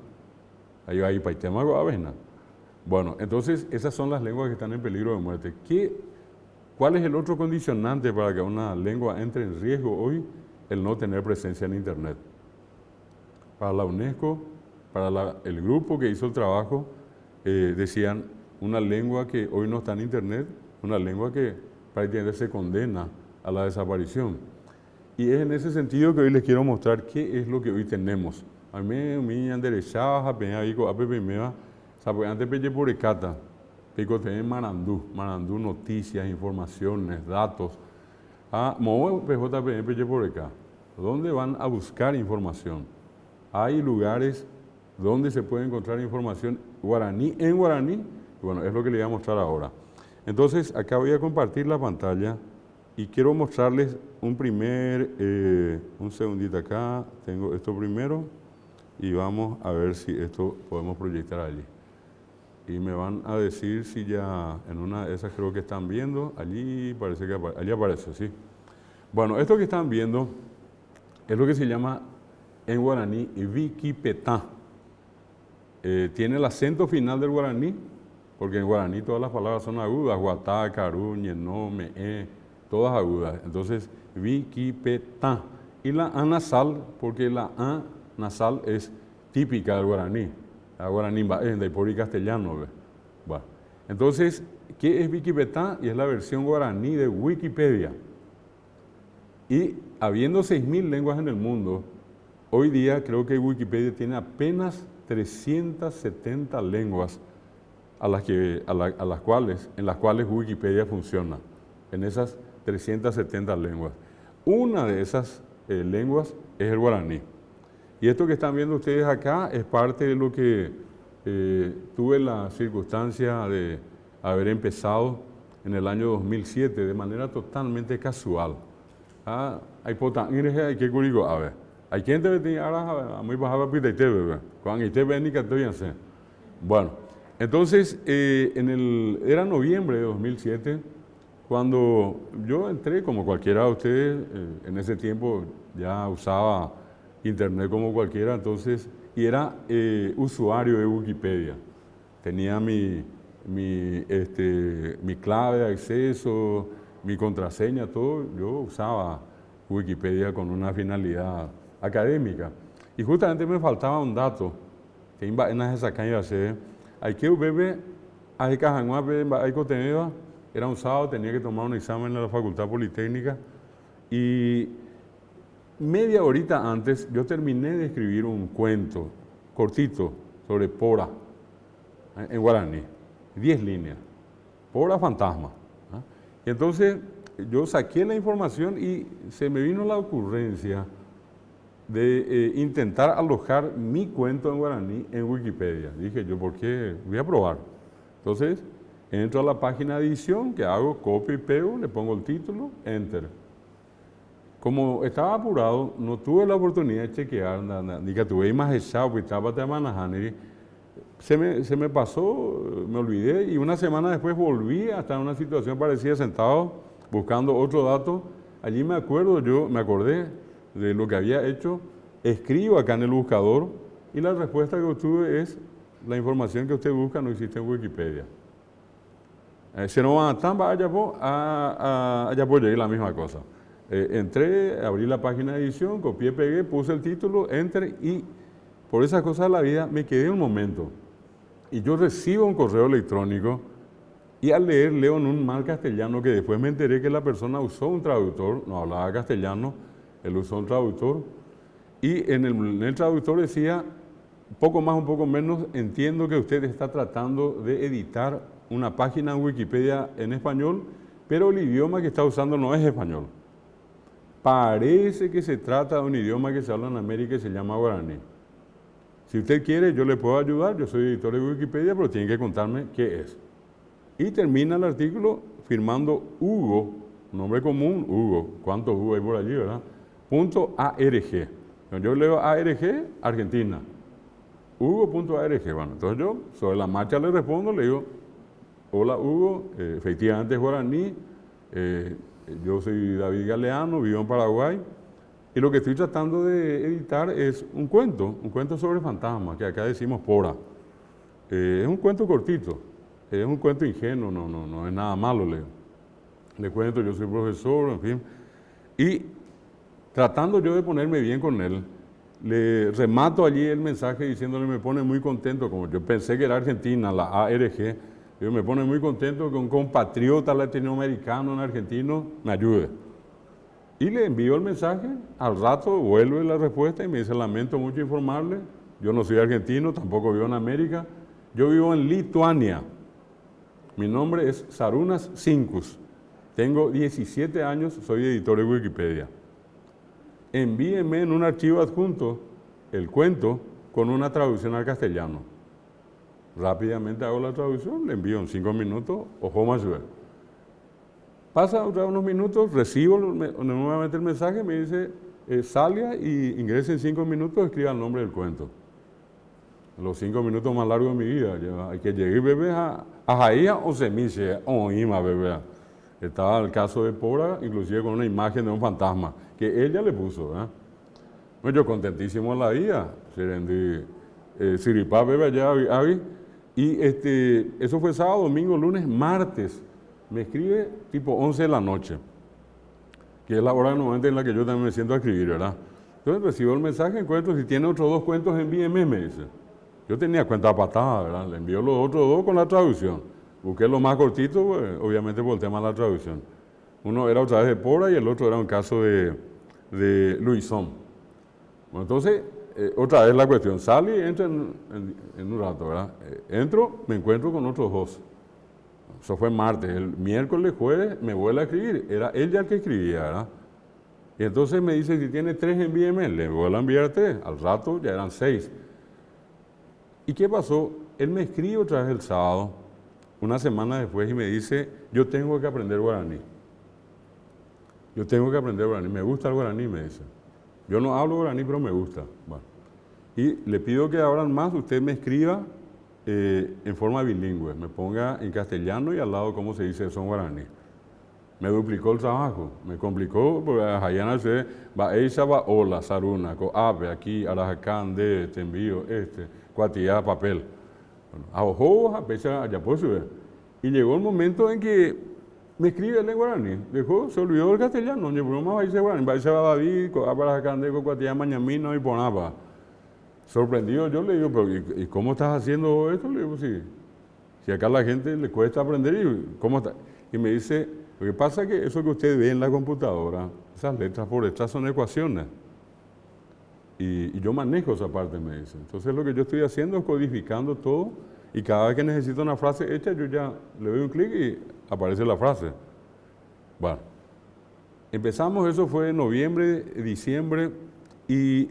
ahí va Paitemago, Avena. Bueno, entonces esas son las lenguas que están en peligro de muerte. ¿Cuál es el otro condicionante para que una lengua entre en riesgo hoy? El no tener presencia en Internet. Para la UNESCO, para el grupo que hizo el trabajo, decían una lengua que hoy no está en Internet, una lengua que prácticamente se condena a la desaparición. Y es en ese sentido que hoy les quiero mostrar qué es lo que hoy tenemos. A mí me han derechado a pedir ahí con APPMEA, antes de por Ecata, Pico tiene Marandú, noticias, informaciones, datos. PJPM por acá, ¿dónde van a buscar información? Hay lugares donde se puede encontrar información guaraní en guaraní. Bueno, es lo que les voy a mostrar ahora. Entonces, acá voy a compartir la pantalla y quiero mostrarles un segundito acá, tengo esto primero y vamos a ver si esto podemos proyectar allí. Y me van a decir si ya en una de esas creo que están viendo, allí parece que allí aparece, sí. Bueno, esto que están viendo es lo que se llama en guaraní Wikipetá. Tiene el acento final del guaraní, porque en guaraní todas las palabras son agudas, guatá, carú, ñenó, me'é, todas agudas. Entonces, Wikipetá. Y la A nasal, porque la A nasal es típica del guaraní. El guaraní es de por y castellano. Bueno, entonces, ¿qué es Wikipetá? Y es la versión guaraní de Wikipedia. Y habiendo 6.000 lenguas en el mundo, hoy día creo que Wikipedia tiene apenas 370 lenguas en las cuales Wikipedia funciona, en esas 370 lenguas. Una de esas lenguas es el guaraní. Y esto que están viendo ustedes acá es parte de lo que tuve la circunstancia de haber empezado en el año 2007 de manera totalmente casual. Hay que curigo, a ver. Hay quien te tiene ahora muy bajada pita y te ve, cuando te ven y que te hacer. Bueno, entonces era noviembre de 2007 cuando yo entré, como cualquiera de ustedes, en ese tiempo ya usaba internet como cualquiera, entonces, y era usuario de Wikipedia. Tenía mi clave de acceso, mi contraseña, todo. Yo usaba Wikipedia con una finalidad académica. Y justamente me faltaba un dato que en esa caña hacer. Hay que ver, hay que hay contenido. Era un sábado, tenía que tomar un examen en la Facultad Politécnica y media horita antes yo terminé de escribir un cuento cortito sobre Pora en guaraní, 10 líneas, Pora fantasma. Y entonces yo saqué la información y se me vino la ocurrencia de intentar alojar mi cuento en guaraní en Wikipedia. Dije yo, ¿por qué? Voy a probar. Entonces entro a la página de edición, que hago, copio y pego, le pongo el título, enter. Como estaba apurado, no tuve la oportunidad de chequear, ni que tuve más echado, porque estaba de manejar. Se me pasó, me olvidé, y una semana después volví a estar en una situación parecida, sentado, buscando otro dato. Allí me acordé de lo que había hecho, escribo acá en el buscador, y la respuesta que obtuve es, la información que usted busca no existe en Wikipedia. Si no van allá por llegar la misma cosa. Entré, abrí la página de edición, copié, pegué, puse el título, enter, y por esas cosas de la vida me quedé un momento. Y yo recibo un correo electrónico y al leer, leo en un mal castellano que después me enteré que la persona usó un traductor, no hablaba castellano, él usó un traductor, y en el traductor decía, un poco más, un poco menos, entiendo que usted está tratando de editar una página en Wikipedia en español, pero el idioma que está usando no es español. Parece que se trata de un idioma que se habla en América y se llama guaraní. Si usted quiere, yo le puedo ayudar, yo soy editor de Wikipedia, pero tiene que contarme qué es. Y termina el artículo firmando Hugo, nombre común, Hugo, ¿cuántos Hugo hay por allí, verdad? .arg. Yo leo ARG, Argentina. Hugo.arg, bueno, entonces yo sobre la marcha le respondo, le digo, hola Hugo, efectivamente es guaraní, yo soy David Galeano, vivo en Paraguay, y lo que estoy tratando de editar es un cuento sobre fantasmas, que acá decimos Pora. Es un cuento cortito, es un cuento ingenuo, no es nada malo, le cuento, yo soy profesor, en fin, y tratando yo de ponerme bien con él, le remato allí el mensaje diciéndole, me pone muy contento, como yo pensé que era Argentina, la ARG, me pone muy contento que un compatriota latinoamericano, un argentino, me ayude. Y le envío el mensaje, al rato vuelve la respuesta y me dice, lamento mucho informarle, yo no soy argentino, tampoco vivo en América, yo vivo en Lituania. Mi nombre es Sarunas Sinkus, tengo 17 años, soy editor de Wikipedia. Envíenme en un archivo adjunto el cuento con una traducción al castellano. Rápidamente hago la traducción, le envío en 5 minutos, ojo más ver. Pasa unos minutos, recibo nuevamente el mensaje, me dice, salga y ingrese en 5 minutos, escriba el nombre del cuento. Los 5 minutos más largos de mi vida, hay que llegar bebé a Jaía o Semiche, o Ima bebé. Estaba el caso de Pora, inclusive con una imagen de un fantasma, que ella le puso, ¿verdad? Bueno, yo contentísimo en la vida, Siripá bebé allá, Avi. Y eso fue sábado, domingo, lunes, martes. Me escribe tipo 11 de la noche, que es la hora normalmente en la que yo también me siento a escribir, ¿verdad? Entonces recibo el mensaje, encuentro, si tiene otros 2 cuentos, envíeme, me dice. Yo tenía cuenta patada, ¿verdad? Le envío los otros 2 con la traducción. Busqué lo más cortito, pues, obviamente por el tema de la traducción. Uno era otra vez de Pora y el otro era un caso de Luisón. Bueno, entonces, otra vez la cuestión, sale y entra en un rato, ¿verdad? Entro, me encuentro con otros dos. Eso fue martes. El miércoles, jueves, me vuelve a escribir. Era él ya el que escribía, ¿verdad? Y entonces me dice, si tiene 3, envíeme. Le vuelvo a enviar 3. Al rato ya eran 6. ¿Y qué pasó? Él me escribe otra vez el sábado, una semana después, y me dice, yo tengo que aprender guaraní. Yo tengo que aprender guaraní. Me gusta el guaraní, me dice. Yo no hablo guaraní, pero me gusta. Bueno. Y le pido que ahora más usted me escriba en forma bilingüe. Me ponga en castellano y al lado cómo se dice eso en guaraní. Me duplicó el trabajo, me complicó, porque allá se va ella va hola, saruna, ave, aquí, arajacán, de te envío, cuatía, papel. Bueno, a ojo, a pecha, allá pues, y llegó el momento en que me escribe él en guaraní, se olvidó del castellano, no broma, va a irse guaraní, va a irse a David, arajacán, de cuatía, mañamino y ponaba. Sorprendido, yo le digo, pero ¿y cómo estás haciendo esto? Le digo, si acá a la gente le cuesta aprender, ¿y cómo está? Y me dice, lo que pasa es que eso que usted ve en la computadora, esas letras por detrás son ecuaciones. Y yo manejo esa parte, me dice. Entonces lo que yo estoy haciendo es codificando todo y cada vez que necesito una frase hecha, yo ya le doy un clic y aparece la frase. Bueno, empezamos, eso fue en noviembre, diciembre, y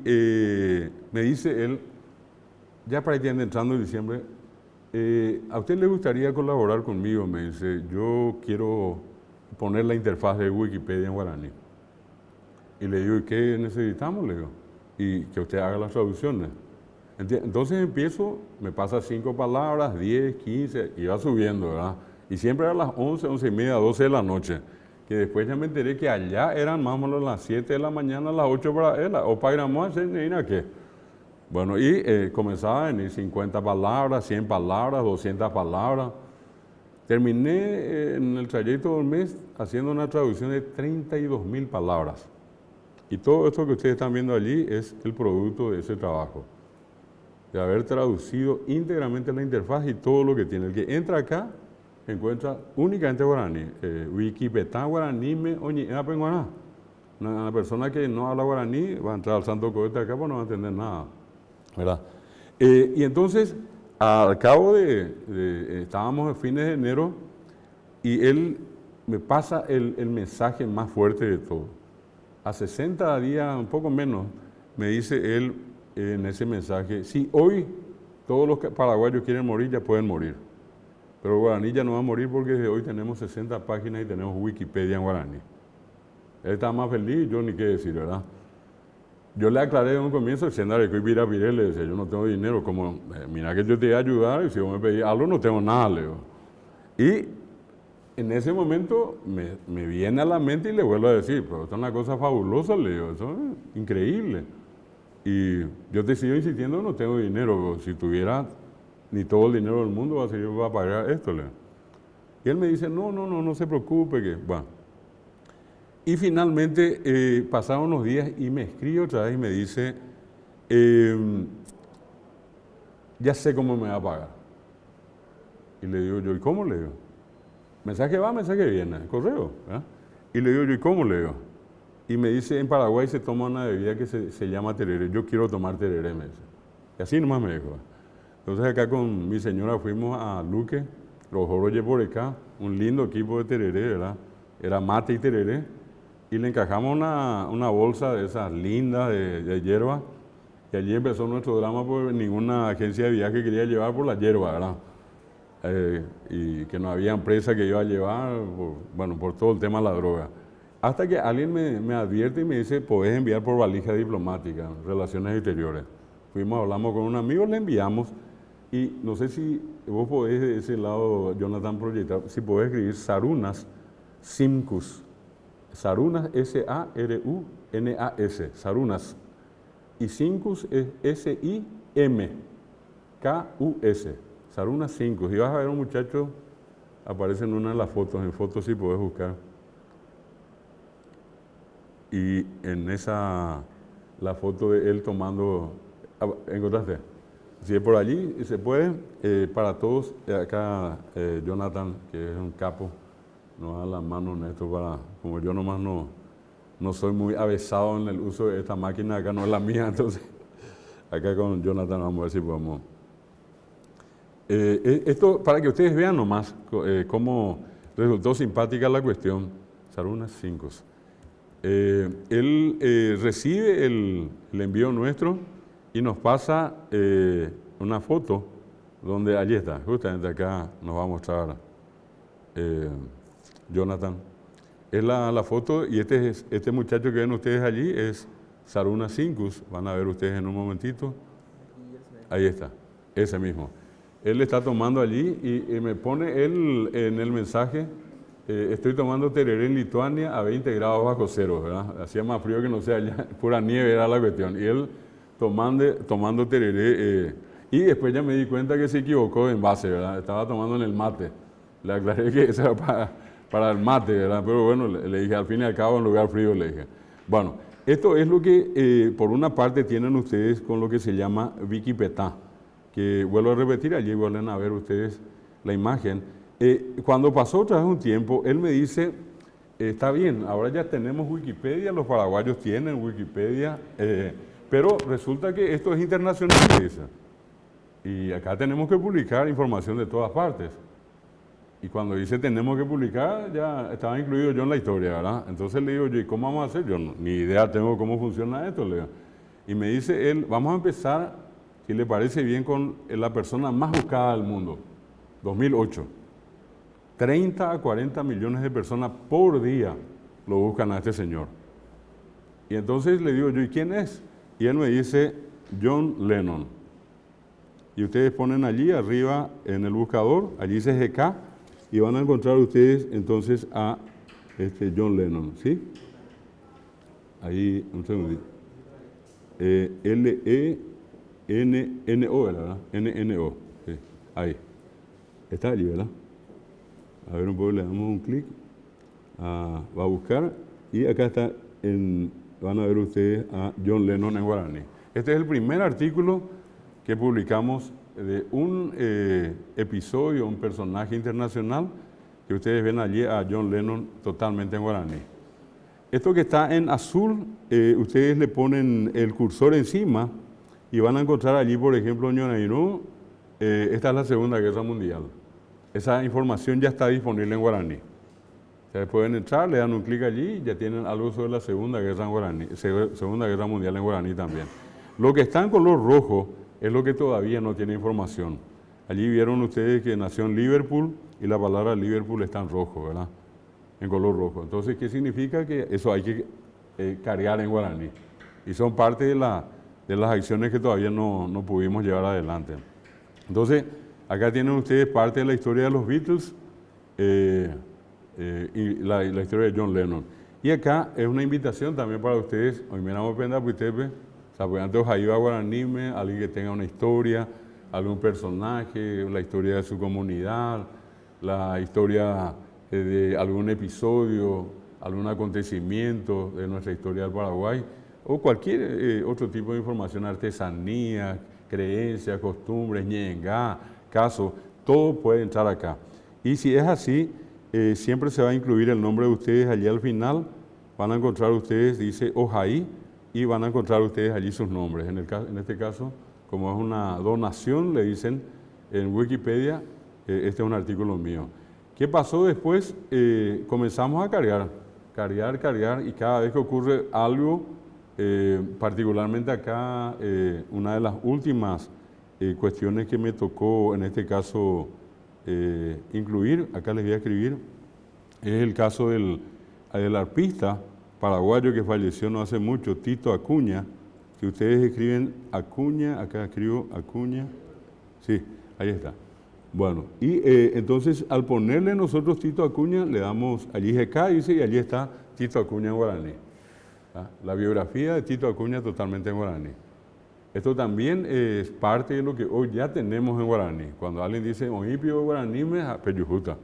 me dice él, ya para ir entrando en diciembre, ¿a usted le gustaría colaborar conmigo? Me dice, yo quiero poner la interfaz de Wikipedia en guaraní. Y le digo, ¿y qué necesitamos? Le digo, y que usted haga las traducciones. Entonces empiezo, me pasa 5 palabras, 10, 15, y va subiendo, ¿verdad? Y siempre a las 11, 11 y media, 12 de la noche. Que después ya me enteré que allá eran más o menos las 7 de la mañana, las 8 para él, o para ir a qué. Bueno, y comenzaba en 50 palabras, 100 palabras, 200 palabras. Terminé en el trayecto del mes haciendo una traducción de 32.000 palabras. Y todo esto que ustedes están viendo allí es el producto de ese trabajo. De haber traducido íntegramente la interfaz y todo lo que tiene. El que entra acá encuentra únicamente guaraní. Wikipedia guaraní me oñea guaraní. Una persona que no habla guaraní va a entrar al Santo Cohete acá, pues no va a entender nada, ¿verdad? Y entonces, al cabo estábamos a fines de enero y él me pasa el mensaje más fuerte de todo. A 60 días, un poco menos, me dice él en ese mensaje, si hoy todos los paraguayos quieren morir, ya pueden morir. Pero guaraní ya no va a morir porque desde hoy tenemos 60 páginas y tenemos Wikipedia en guaraní. Él está más feliz, yo ni qué decir, ¿verdad? Yo le aclaré en un comienzo, le decía, yo no tengo dinero, como, mira que yo te voy a ayudar, y si vos me pedís algo, no tengo nada, le digo. Y en ese momento me viene a la mente y le vuelvo a decir, pero esto es una cosa fabulosa, le digo, eso es increíble. Y yo te sigo insistiendo, no tengo dinero, si tuviera ni todo el dinero del mundo, va a pagar esto, le digo. Y él me dice, no se preocupe, que va. Y finalmente pasaron unos días y me escribe otra vez y me dice, ya sé cómo me va a pagar. Y le digo yo, ¿y cómo? Le digo, mensaje va, mensaje viene, correo, ¿verdad? Y le digo yo, ¿y cómo? Le digo, y me dice, en Paraguay se toma una bebida que se llama tereré, yo quiero tomar tereré, me dice. Y así nomás me dijo. Entonces acá con mi señora fuimos a Luque, los Oroye por acá, un lindo equipo de tereré, ¿verdad? Era mate y tereré. Y le encajamos una bolsa de esas lindas de hierba. Y allí empezó nuestro drama porque ninguna agencia de viaje quería llevar por la hierba, ¿verdad? Y que no había empresa que iba a llevar, por todo el tema de la droga. Hasta que alguien me advierte y me dice, podés enviar por valija diplomática, relaciones exteriores. Fuimos, hablamos con un amigo, le enviamos. Y no sé si vos podés de ese lado, Jonathan, proyectar, si podés escribir Sarunas Simkus. Sarunas, S-A-R-U-N-A-S, Sarunas. Y Simkus es S-I-M-K-U-S, Sarunas Simkus. Y vas a ver un muchacho, aparece en una de las fotos, en fotos sí podés buscar. Y en esa, la foto de él tomando, ¿encontraste? Si es por allí, se puede, para todos, acá Jonathan, que es un capo, nos da la mano en esto para, como yo nomás no soy muy avesado en el uso de esta máquina, acá no es la mía, entonces acá con Jonathan vamos a ver si podemos. Esto para que ustedes vean nomás cómo resultó simpática la cuestión. Saruna 5. Él recibe el envío nuestro y nos pasa una foto donde allí está, justamente acá nos va a mostrar Jonathan. Es la foto y este muchacho que ven ustedes allí es Saruna 5, van a ver ustedes en un momentito. Ahí está, ese mismo. Él está tomando allí y me pone él en el mensaje, estoy tomando tereré en Lituania a 20 grados bajo cero, ¿verdad? Hacía más frío que no sea allá, pura nieve era la cuestión. Y él tomando tereré, y después ya me di cuenta que se equivocó en base, ¿verdad? Estaba tomando en el mate. Le aclaré que eso era para el mate, ¿verdad? Pero bueno, le dije, al fin y al cabo, en lugar frío, le dije. Bueno, esto es lo que, por una parte, tienen ustedes con lo que se llama Wikipedía, que vuelvo a repetir, allí vuelven a ver ustedes la imagen. Cuando pasó otra vez un tiempo, él me dice, está bien, ahora ya tenemos Wikipedia, los paraguayos tienen Wikipedia, pero resulta que esto es internacional, dice. Y acá tenemos que publicar información de todas partes. Y cuando dice tenemos que publicar, ya estaba incluido yo en la historia, ¿verdad? Entonces le digo yo, ¿y cómo vamos a hacer? Yo ni idea tengo cómo funciona esto, le digo. Y me dice él, vamos a empezar, si le parece bien, con la persona más buscada del mundo, 2008. 30 a 40 millones de personas por día lo buscan a este señor. Y entonces le digo yo, ¿y quién es? Y él me dice, John Lennon. Y ustedes ponen allí arriba en el buscador, allí dice GK, y van a encontrar ustedes entonces a John Lennon, ¿sí? Ahí, un segundito. L-E-N-N-O, ¿verdad? N-N-O, sí. Ahí. Está allí, ¿verdad? A ver un poco, le damos un clic. Va a buscar. Y acá está, van a ver ustedes a John Lennon en guaraní. Este es el primer artículo que publicamos de un episodio, un personaje internacional, que ustedes ven allí a John Lennon totalmente en guaraní. Esto que está en azul, ustedes le ponen el cursor encima y van a encontrar allí, por ejemplo, Ñonairú, esta es la Segunda Guerra Mundial. Esa información ya está disponible en guaraní. Ustedes pueden entrar, le dan un clic allí y ya tienen algo sobre la Segunda Guerra Mundial en guaraní también. Lo que está en color rojo es lo que todavía no tiene información. Allí vieron ustedes que nació en Liverpool y la palabra Liverpool está en rojo, ¿verdad? En color rojo. Entonces, ¿qué significa? Que eso hay que cargar en guaraní. Y son parte de las acciones que todavía no pudimos llevar adelante. Entonces, acá tienen ustedes parte de la historia de los Beatles y la historia de John Lennon. Y acá es una invitación también para ustedes. Hoy me llamo Penda Puitepe. Antes iba a guaranime, alguien que tenga una historia, algún personaje, la historia de su comunidad, la historia de algún episodio, algún acontecimiento de nuestra historia del Paraguay, o cualquier otro tipo de información, artesanía, creencias, costumbres, ñengá, casos, todo puede entrar acá. Y si es así, siempre se va a incluir el nombre de ustedes allí al final, van a encontrar ustedes, dice Ojaí, y van a encontrar ustedes allí sus nombres. En este caso, como es una donación, le dicen en Wikipedia, este es un artículo mío. ¿Qué pasó después? Comenzamos a cargar, y cada vez que ocurre algo, particularmente acá, una de las últimas cuestiones que me tocó, en este caso, incluir, acá les voy a escribir, es el caso del arpista paraguayo que falleció no hace mucho, Tito Acuña. Si ustedes escriben Acuña, acá escribo Acuña, sí, ahí está. Bueno, y entonces al ponerle nosotros Tito Acuña, le damos allí GK, dice, y allí está Tito Acuña en guaraní. ¿Ah? La biografía de Tito Acuña totalmente en guaraní. Esto también es parte de lo que hoy ya tenemos en guaraní. Cuando alguien dice, Ohipio guaraní me apeyujuta.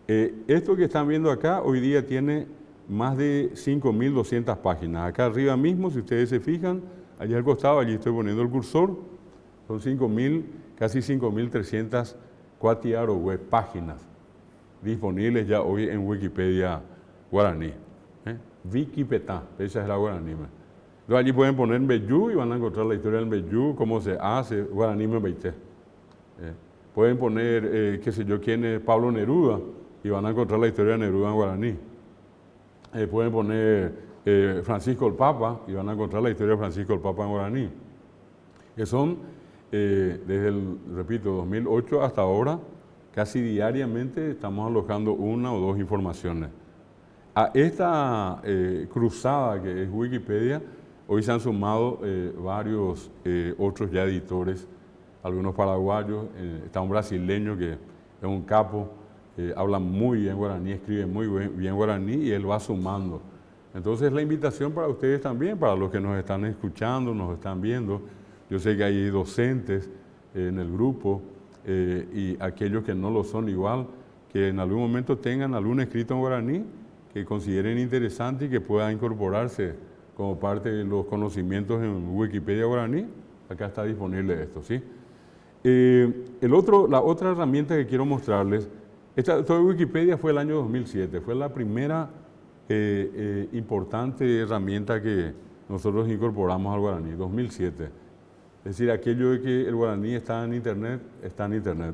Esto que están viendo acá, hoy día tiene más de 5.200 páginas. Acá arriba mismo, si ustedes se fijan, allí al costado, allí estoy poniendo el cursor, son 5.000, casi 5.300 cuatiaro web páginas. disponibles ya hoy en Wikipedia guaraní. Wikipetá, esa es la guaraní. Entonces allí pueden poner Mbeyú y van a encontrar la historia del Mbeyú, cómo se hace, guaraní me beité. Pueden poner, qué sé yo, quién es Pablo Neruda y van a encontrar la historia de Neruda en guaraní. Pueden poner Francisco el Papa y van a encontrar la historia de Francisco el Papa en guaraní. Que son, desde el, repito, 2008 hasta ahora, casi diariamente estamos alojando una o dos informaciones. A esta cruzada que es Wikipedia, hoy se han sumado varios otros ya editores, algunos paraguayos, está un brasileño que es un capo, habla muy bien guaraní, escribe muy bien guaraní y él va sumando. Entonces la invitación para ustedes también, para los que nos están escuchando, nos están viendo. Yo sé que hay docentes en el grupo y aquellos que no lo son igual, que en algún momento tengan algún escrito en guaraní que consideren interesante y que pueda incorporarse como parte de los conocimientos en Wikipedia guaraní. Acá está disponible esto, ¿sí? La otra herramienta que quiero mostrarles, esto de Wikipedia fue el año 2007, fue la primera importante herramienta que nosotros incorporamos al guaraní, 2007. Es decir, aquello de que el guaraní está en internet,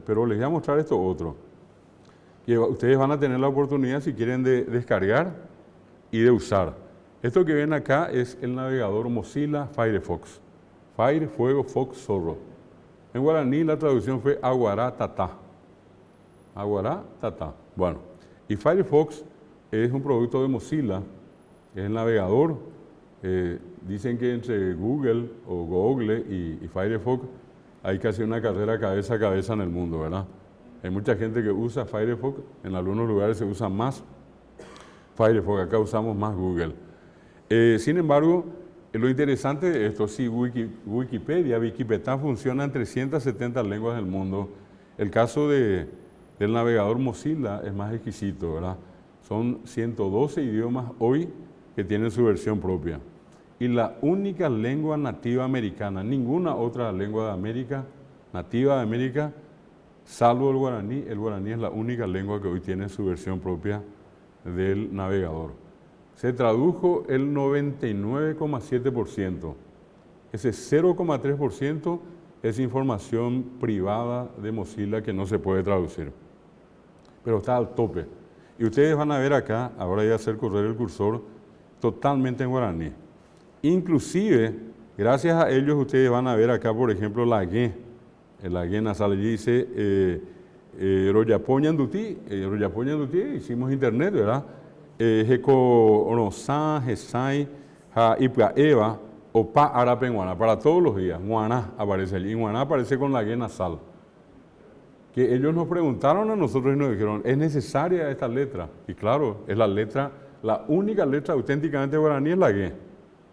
Pero les voy a mostrar esto otro, que ustedes van a tener la oportunidad, si quieren, de descargar y de usar. Esto que ven acá es el navegador Mozilla Firefox. Fire, fuego, fox, zorro. En guaraní la traducción fue Aguará Tatá. Aguará Tatá. Bueno, y Firefox es un producto de Mozilla, es el navegador. Dicen que entre Google o Google y Firefox hay casi una carrera cabeza a cabeza en el mundo, ¿verdad? Hay mucha gente que usa Firefox, en algunos lugares se usa más Firefox, acá usamos más Google. Sin embargo, lo interesante de esto, si Wikipetá funciona en 370 lenguas del mundo, el caso del navegador Mozilla es más exquisito, ¿verdad? Son 112 idiomas hoy que tienen su versión propia. Y la única lengua nativa americana, ninguna otra lengua de América, nativa de América, salvo el guaraní es la única lengua que hoy tiene su versión propia del navegador. Se tradujo el 99,7%. Ese 0,3% es información privada de Mozilla que no se puede traducir. Pero está al tope. Y ustedes van a ver acá, ahora voy a hacer correr el cursor, totalmente en guaraní. Inclusive, gracias a ellos, ustedes van a ver acá, por ejemplo, la gué nasal, allí dice Royapoñanduti, hicimos internet, ¿verdad? Jeco Orosan, Jesai, Ja Ipga Eva, Opa Arapenguana, para todos los días, Guaná aparece allí, y Guaná aparece con la gué nasal. Que ellos nos preguntaron a nosotros y nos dijeron, ¿es necesaria esta letra? Y claro, es la única letra auténticamente guaraní es la gué.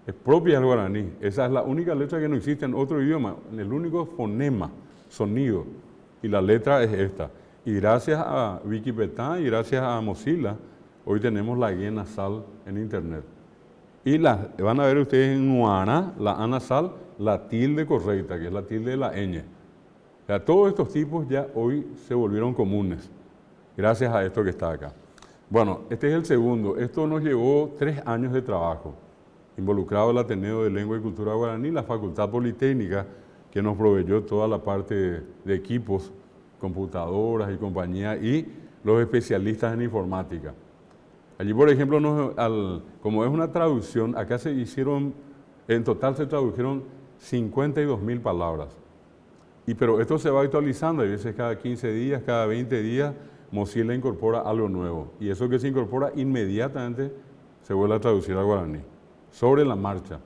Es propia del guaraní. Esa es la única letra que no existe en otro idioma, el único fonema, sonido. Y la letra es esta. Y gracias a Wikipetá y gracias a Mozilla, hoy tenemos la gué nasal en internet. Y van a ver ustedes en guaná, la A nasal, la tilde correcta, que es la tilde de la ñ. O sea, todos estos tipos ya hoy se volvieron comunes, gracias a esto que está acá. Bueno, este es el segundo. Esto nos llevó 3 años de trabajo. Involucrado el Ateneo de Lengua y Cultura Guaraní, la Facultad Politécnica, que nos proveyó toda la parte de equipos, computadoras y compañía, y los especialistas en informática. Allí, por ejemplo, como es una traducción, acá en total se tradujeron 52.000 palabras. Pero esto se va actualizando, a veces cada 15 días, cada 20 días, Mozilla incorpora algo nuevo. Y eso que se incorpora inmediatamente se vuelve a traducir al guaraní. Sobre la marcha.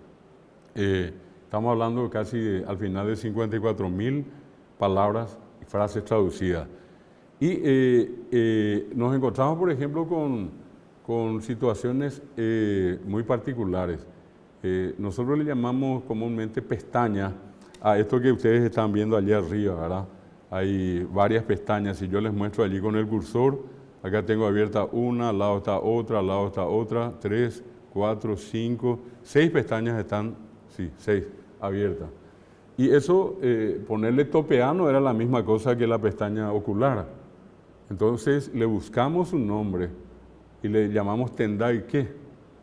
Estamos hablando casi al final de 54.000 palabras y frases traducidas. Y nos encontramos, por ejemplo, con situaciones muy particulares. Nosotros le llamamos comúnmente pestañas a esto que ustedes están viendo allá arriba, ¿verdad? Hay varias pestañas. Si yo les muestro allí con el cursor, acá tengo abierta una, al lado está otra, 3, 4, 5, 6 pestañas están, sí, 6 abiertas. Y eso, ponerle topeano era la misma cosa que la pestaña ocular. Entonces le buscamos un nombre y le llamamos Tendá Ike.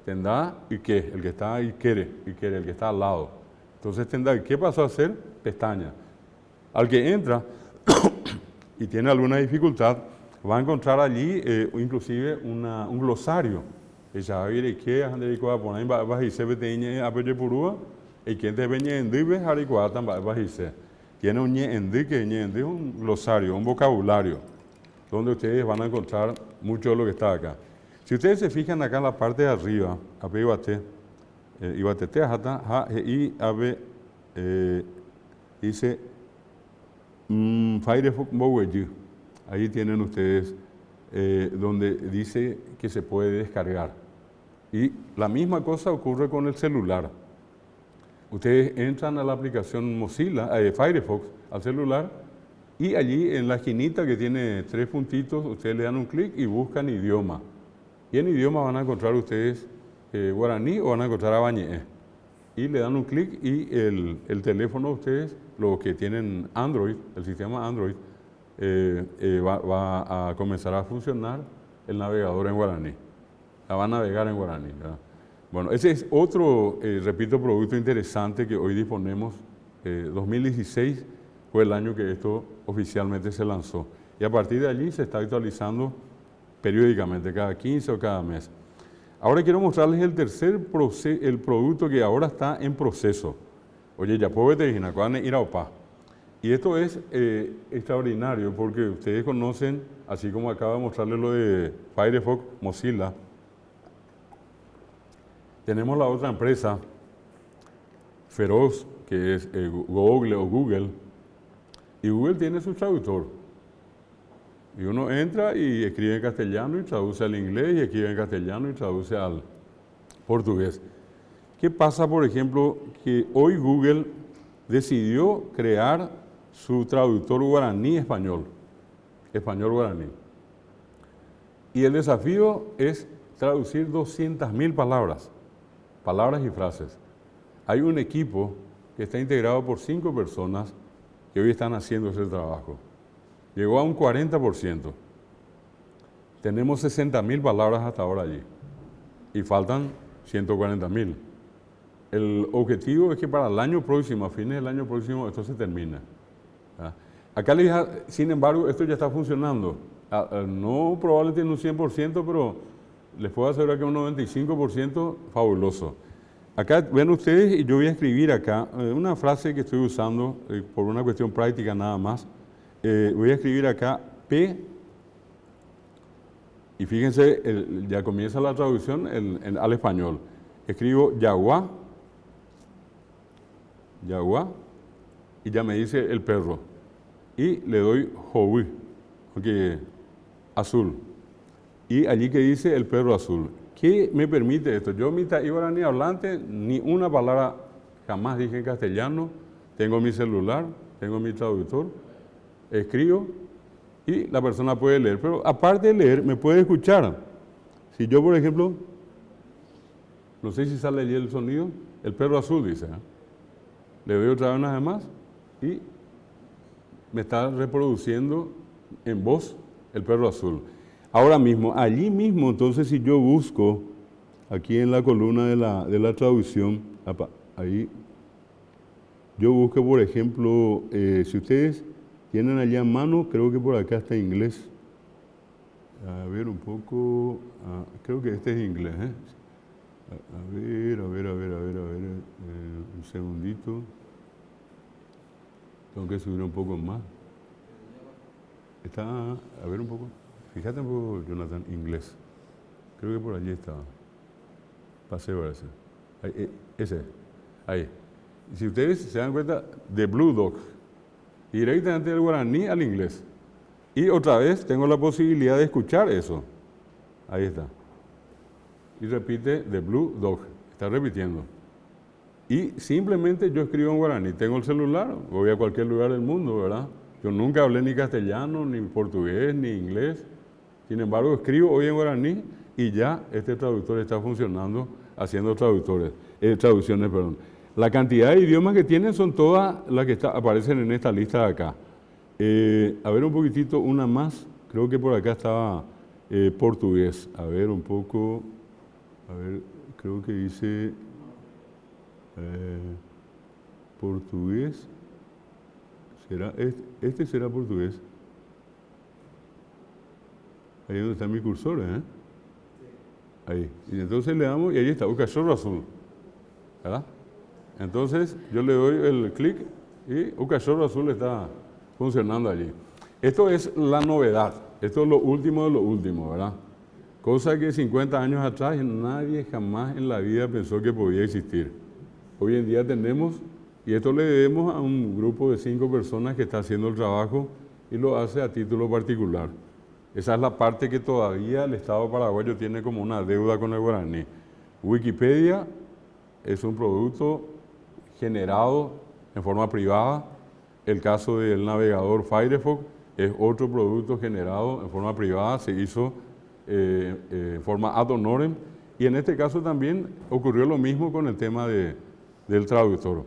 Tendá Ike, el que está Ikere, el que está al lado. Entonces Tendá Ike pasó a ser pestaña. Al que entra y tiene alguna dificultad, va a encontrar allí inclusive un glosario. Ella va a ir que a poner va a irse beteñe a purúa y quien te veñe en dive haricuatan va a irse. Tiene un ñe que un glosario, un vocabulario, donde ustedes van a encontrar mucho de lo que está acá. Si ustedes se fijan acá en la parte de arriba, dice Firefox Mobile. Ahí tienen ustedes donde dice que se puede descargar. Y la misma cosa ocurre con el celular. Ustedes entran a la aplicación Mozilla, Firefox, al celular, y allí en la esquinita que tiene 3 puntitos, ustedes le dan un clic y buscan idioma. Y en idioma van a encontrar ustedes guaraní o van a encontrar abañé. Y le dan un clic y el teléfono de ustedes, los que tienen Android, el sistema Android, va a comenzar a funcionar el navegador en guaraní. La va a navegar en guaraní, ¿verdad? Bueno, ese es otro, repito, producto interesante que hoy disponemos. 2016 fue el año que esto oficialmente se lanzó. Y a partir de allí se está actualizando periódicamente, cada 15 o cada mes. Ahora quiero mostrarles el producto que ahora está en proceso. Oye, ya puedo te ir a OPA. Y esto es extraordinario porque ustedes conocen, así como acabo de mostrarles lo de Firefox, Mozilla. Tenemos la otra empresa, Feroz, que es Google o Google. Y Google tiene su traductor. Y uno entra y escribe en castellano y traduce al inglés, y escribe en castellano y traduce al portugués. ¿Qué pasa, por ejemplo, que hoy Google decidió crear su traductor guaraní-español, español-guaraní? Y el desafío es traducir 200.000 palabras y frases. Hay un equipo que está integrado por 5 personas que hoy están haciendo ese trabajo. Llegó a un 40%. Tenemos 60.000 palabras hasta ahora allí y faltan 140.000. El objetivo es que para el año próximo, a fines del año próximo, esto se termina. Acá les dije, sin embargo, esto ya está funcionando. No probablemente en un 100%, pero les puedo asegurar que un 95% fabuloso. Acá ven ustedes, y yo voy a escribir acá una frase que estoy usando por una cuestión práctica nada más. Voy a escribir acá P, y fíjense, ya comienza la traducción al español. Escribo Yaguá, y ya me dice el perro. Y le doy Joui, porque azul. Y allí que dice el perro azul. ¿Qué me permite esto? Yo, mi guaraní hablante, ni una palabra jamás dije en castellano. Tengo mi celular, tengo mi traductor, escribo y la persona puede leer. Pero aparte de leer, me puede escuchar. Si yo, por ejemplo, no sé si sale allí el sonido, el perro azul dice. Le doy otra vez una vez más y me está reproduciendo en voz el perro azul. Ahora mismo, allí mismo, entonces, si yo busco, aquí en la columna de la traducción, ahí, yo busco, por ejemplo, si ustedes tienen allá en mano, creo que por acá está inglés. A ver un poco, creo que este es inglés, ¿eh? A ver, un segundito. Tengo que subir un poco más. Está, a ver un poco. Fíjate un poco, Jonathan, inglés. Creo que por allí está. Paseo parece. Ahí, ese, ahí. Y si ustedes se dan cuenta, de Blue Dog, directamente del guaraní al inglés. Y otra vez tengo la posibilidad de escuchar eso. Ahí está. Y repite The Blue Dog. Está repitiendo. Y simplemente yo escribo en guaraní. Tengo el celular, voy a cualquier lugar del mundo, ¿verdad? Yo nunca hablé ni castellano, ni portugués, ni inglés. Sin embargo, escribo hoy en guaraní y ya este traductor está funcionando, haciendo traducciones, perdón. La cantidad de idiomas que tienen son todas las que aparecen en esta lista de acá. A ver un poquitito, una más, Creo que por acá estaba portugués. A ver un poco, a ver, creo que dice portugués. ¿Será este será portugués? Ahí donde está mi cursor, ¿eh? Ahí. Y entonces le damos y ahí está, un cachorro azul. ¿Verdad? Entonces yo le doy el clic y un cachorro azul está funcionando allí. Esto es la novedad, esto es lo último de lo último, ¿verdad? Cosa que 50 años atrás nadie jamás en la vida pensó que podía existir. Hoy en día tenemos, y esto le debemos a un grupo de 5 personas que está haciendo el trabajo y lo hace a título particular. Esa es la parte que todavía el Estado paraguayo tiene como una deuda con el guaraní. Wikipedia es un producto generado en forma privada. El caso del navegador Firefox es otro producto generado en forma privada, se hizo en forma ad honorem. Y en este caso también ocurrió lo mismo con el tema del traductor.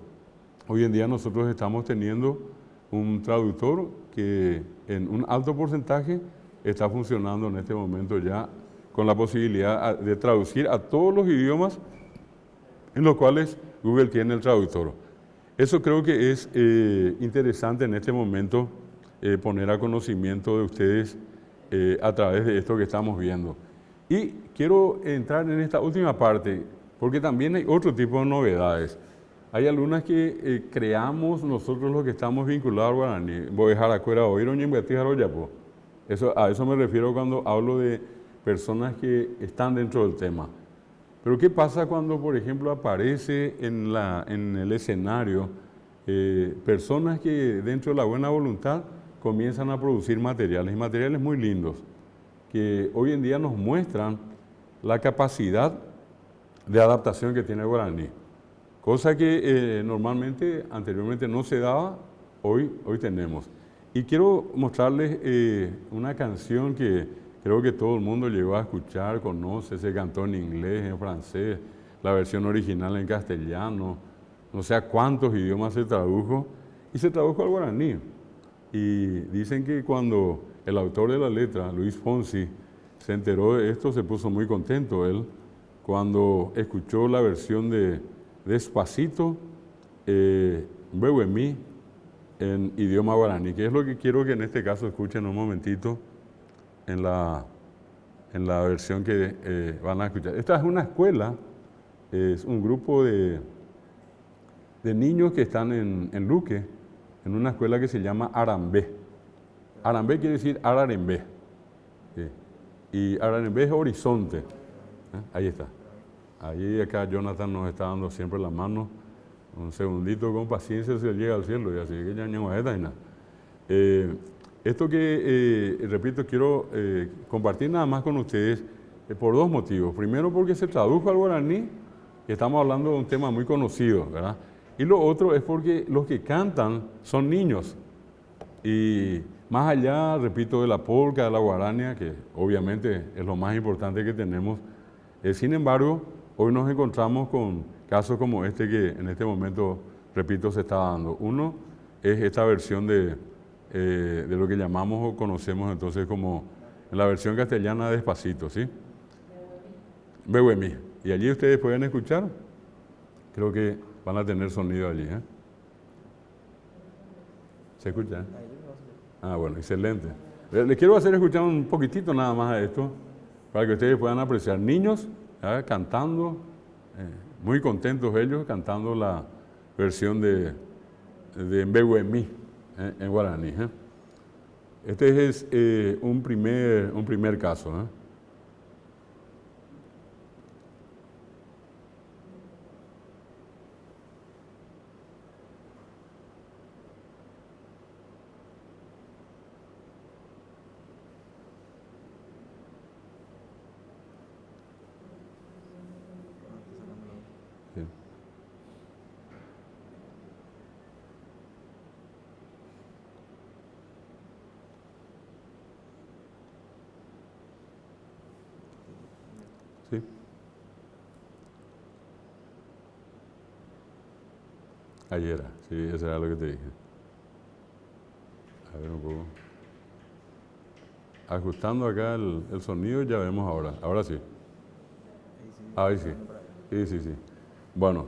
Hoy en día nosotros estamos teniendo un traductor que en un alto porcentaje está funcionando en este momento ya con la posibilidad de traducir a todos los idiomas en los cuales Google tiene el traductor. Eso creo que es interesante en este momento poner a conocimiento de ustedes a través de esto que estamos viendo. Y quiero entrar en esta última parte, porque también hay otro tipo de novedades. Hay algunas que creamos nosotros los que estamos vinculados al guaraní. Voy a dejar afuera hoy, a eso me refiero cuando hablo de personas que están dentro del tema. Pero ¿qué pasa cuando, por ejemplo, aparece en el escenario personas que dentro de la buena voluntad comienzan a producir materiales, y materiales muy lindos, que hoy en día nos muestran la capacidad de adaptación que tiene el guaraní? Cosa que normalmente, anteriormente no se daba, hoy tenemos. Y quiero mostrarles una canción que creo que todo el mundo llegó a escuchar, conoce, se cantó en inglés, en francés, la versión original en castellano, no sé a cuántos idiomas se tradujo, y se tradujo al guaraní. Y dicen que cuando el autor de la letra, Luis Fonsi, se enteró de esto, se puso muy contento él, cuando escuchó la versión de Despacito, Mbeguemí, en idioma guaraní, que es lo que quiero que en este caso escuchen un momentito en la versión que van a escuchar. Esta es una escuela, es un grupo de niños que están en Luque, en una escuela que se llama Arambé. Arambé quiere decir Ararembé. ¿Sí? Y Ararembé es horizonte. Ahí está. Ahí acá Jonathan nos está dando siempre la mano. Un segundito, con paciencia se llega al cielo, y así que ya no es nada. Esto que, repito, quiero compartir nada más con ustedes por dos motivos. Primero, porque se tradujo al guaraní, y estamos hablando de un tema muy conocido, ¿verdad? Y lo otro es porque los que cantan son niños. Y más allá, repito, de la polca, de la guarania, que obviamente es lo más importante que tenemos, sin embargo, hoy nos encontramos con casos como este que en este momento, repito, se está dando. Uno es esta versión de lo que llamamos o conocemos entonces como la versión castellana de Despacito, ¿sí? Mbeguemí. Y allí ustedes pueden escuchar, creo que van a tener sonido allí, ¿eh? ¿Se escucha? Ah, bueno, excelente. Les quiero hacer escuchar un poquitito nada más de esto, para que ustedes puedan apreciar. Niños cantando, muy contentos ellos, cantando la versión de Mbeguemí en guaraní. Este es un primer caso. Sí. Sí. Ahí era, sí, eso era lo que te dije. A ver un poco. ajustando acá el sonido, ya vemos ahora. Ahora sí. Ahí sí. Sí. Bueno,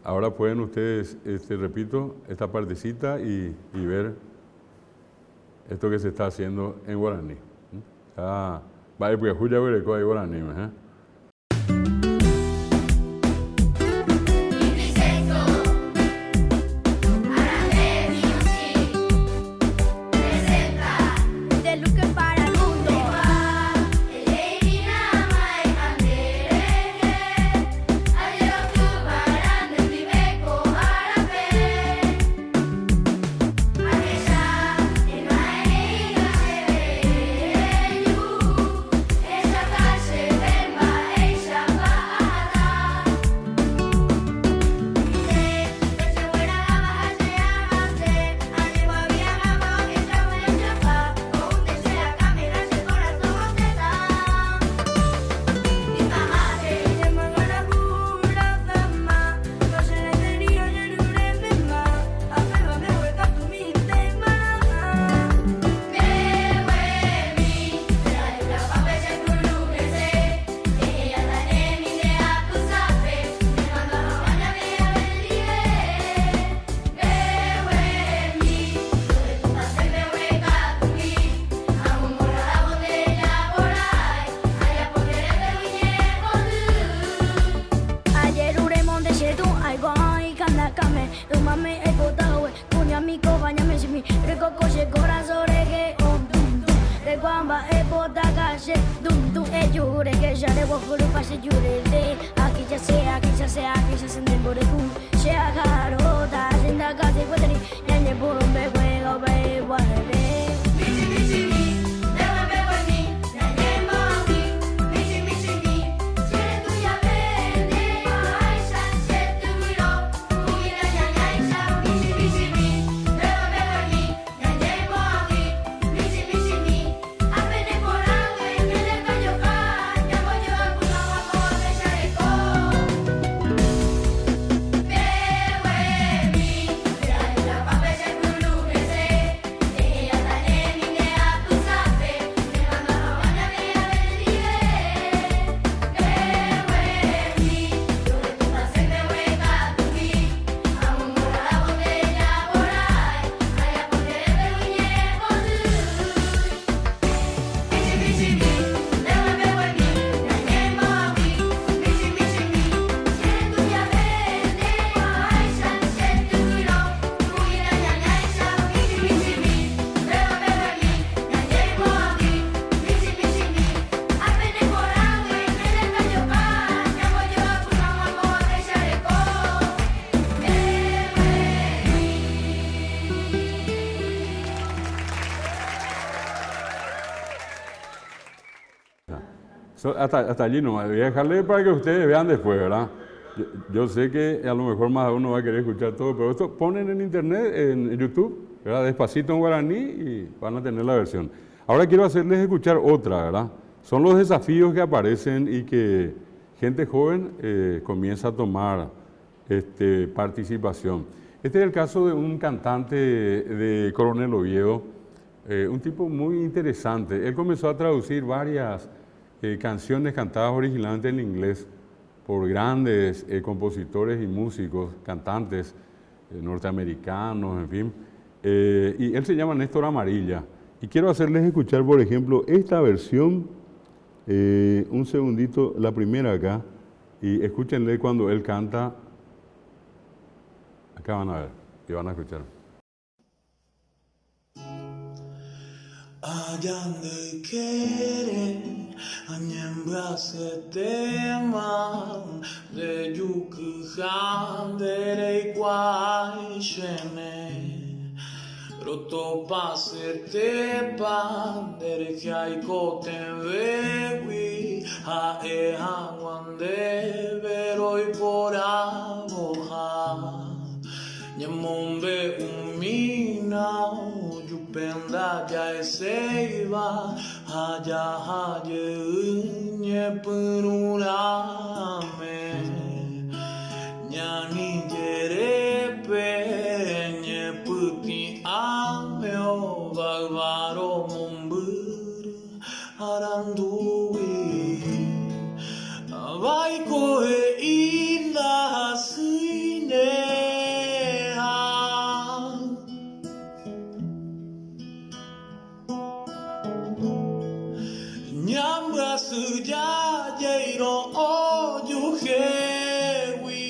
ahora pueden ustedes, repito, esta partecita y ver esto que se está haciendo en guaraní. Vaya, pues ya veré cuál es guaraní, ¿eh? Hasta allí nomás, voy a dejarle para que ustedes vean después, ¿verdad? Yo sé que a lo mejor más de uno va a querer escuchar todo, pero esto ponen en internet, en YouTube, ¿verdad? Despacito en guaraní y van a tener la versión. Ahora quiero hacerles escuchar otra, ¿verdad? Son los desafíos que aparecen y que gente joven comienza a tomar participación. Este es el caso de un cantante de Coronel Oviedo, un tipo muy interesante. Él comenzó a traducir varias canciones cantadas originalmente en inglés por grandes compositores y músicos, cantantes norteamericanos, en fin. Y él se llama Néstor Amarilla. Y quiero hacerles escuchar, por ejemplo, esta versión, un segundito, la primera acá, y escúchenle cuando él canta. Acá van a ver, y van a escuchar. Ayande kere anyembra se tema de yukuhan de kwai shene roto pase te pan de kai koten vewi ha e hawande veroi por aboha nyamombe umina penda jai seiva haja haje nye pururame nyani jerepe nye puti ameo bagvaro iro yuhewi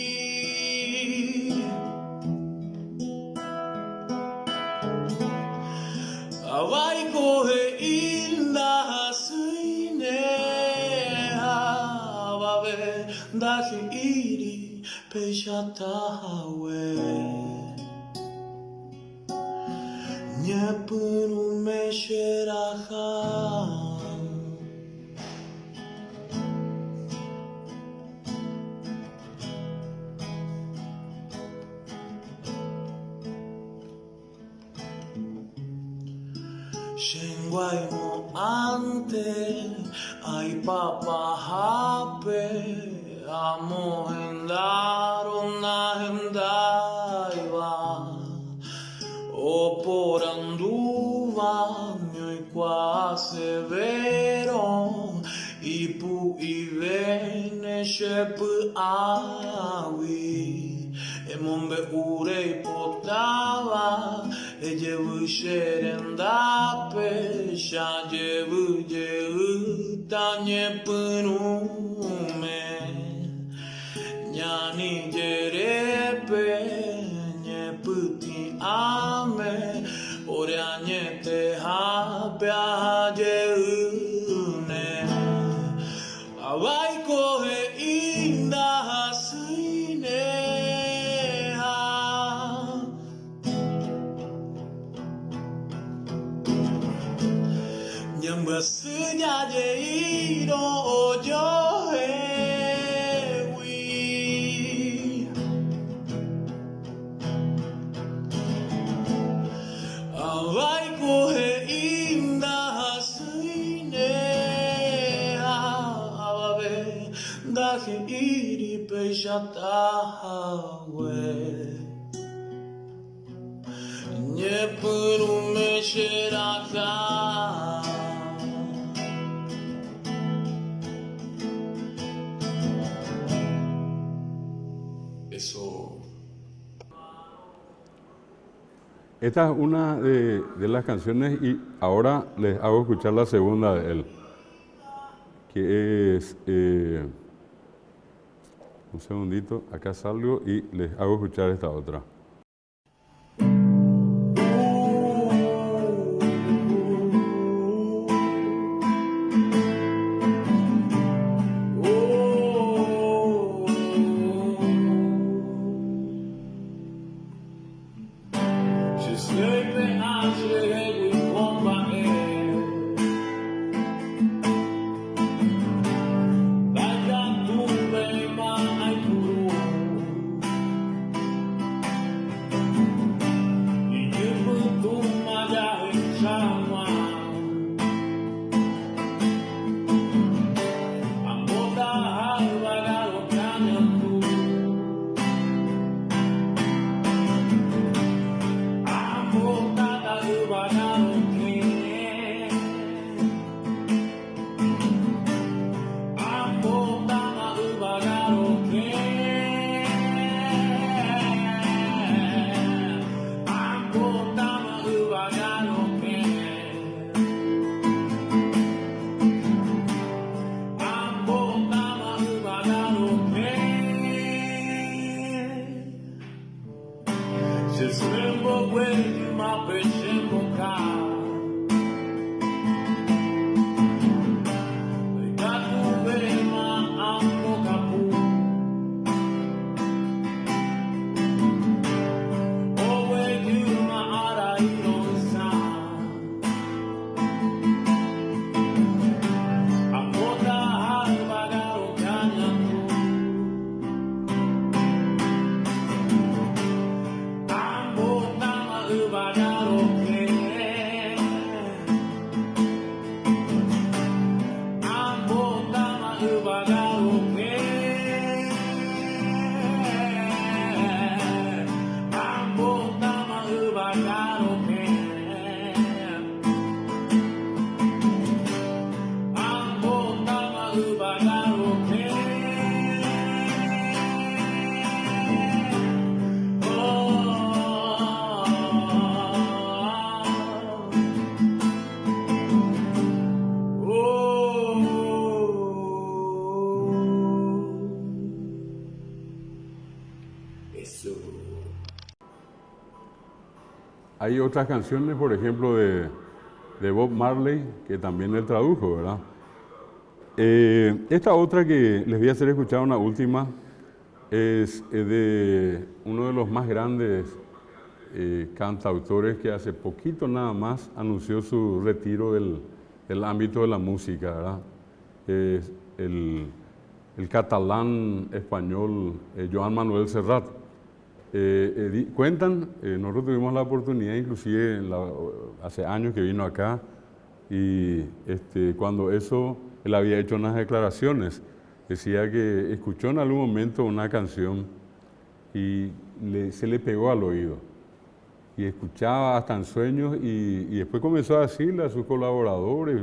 Awai kohe inda suine Awabe dahi iri peshatawe Nyepuru mesheraha Shengwai mo ante ai papa hape amo hendaro na hendaiwa o poranduva nyoi qua severo ipu ivene shepu awi emombe urei potava Ejevu sherenda pesha jevu jevu tanye punume Nyani jerepe nye puti ame Ore anye te hape ajeune Awai kohe inda hasuine Nyambasunya je iro yohewi Awai kohe inda hasuine Awabe dahi iri peshatawe Nyepuru mesheraka Eso. Esta es una de las canciones y ahora les hago escuchar la segunda de él, que es, un segundito, acá salgo y les hago escuchar esta otra. hay otras canciones, por ejemplo, de Bob Marley, que también él tradujo, ¿verdad? Esta otra que les voy a hacer escuchar, una última, es de uno de los más grandes cantautores que hace poquito nada más anunció su retiro del ámbito de la música, ¿verdad? Es el catalán español Joan Manuel Serrat. Cuentan, nosotros tuvimos la oportunidad inclusive hace años que vino acá y cuando él había hecho unas declaraciones, decía que escuchó en algún momento una canción y se le pegó al oído y escuchaba hasta en sueños y después comenzó a decirle a sus colaboradores,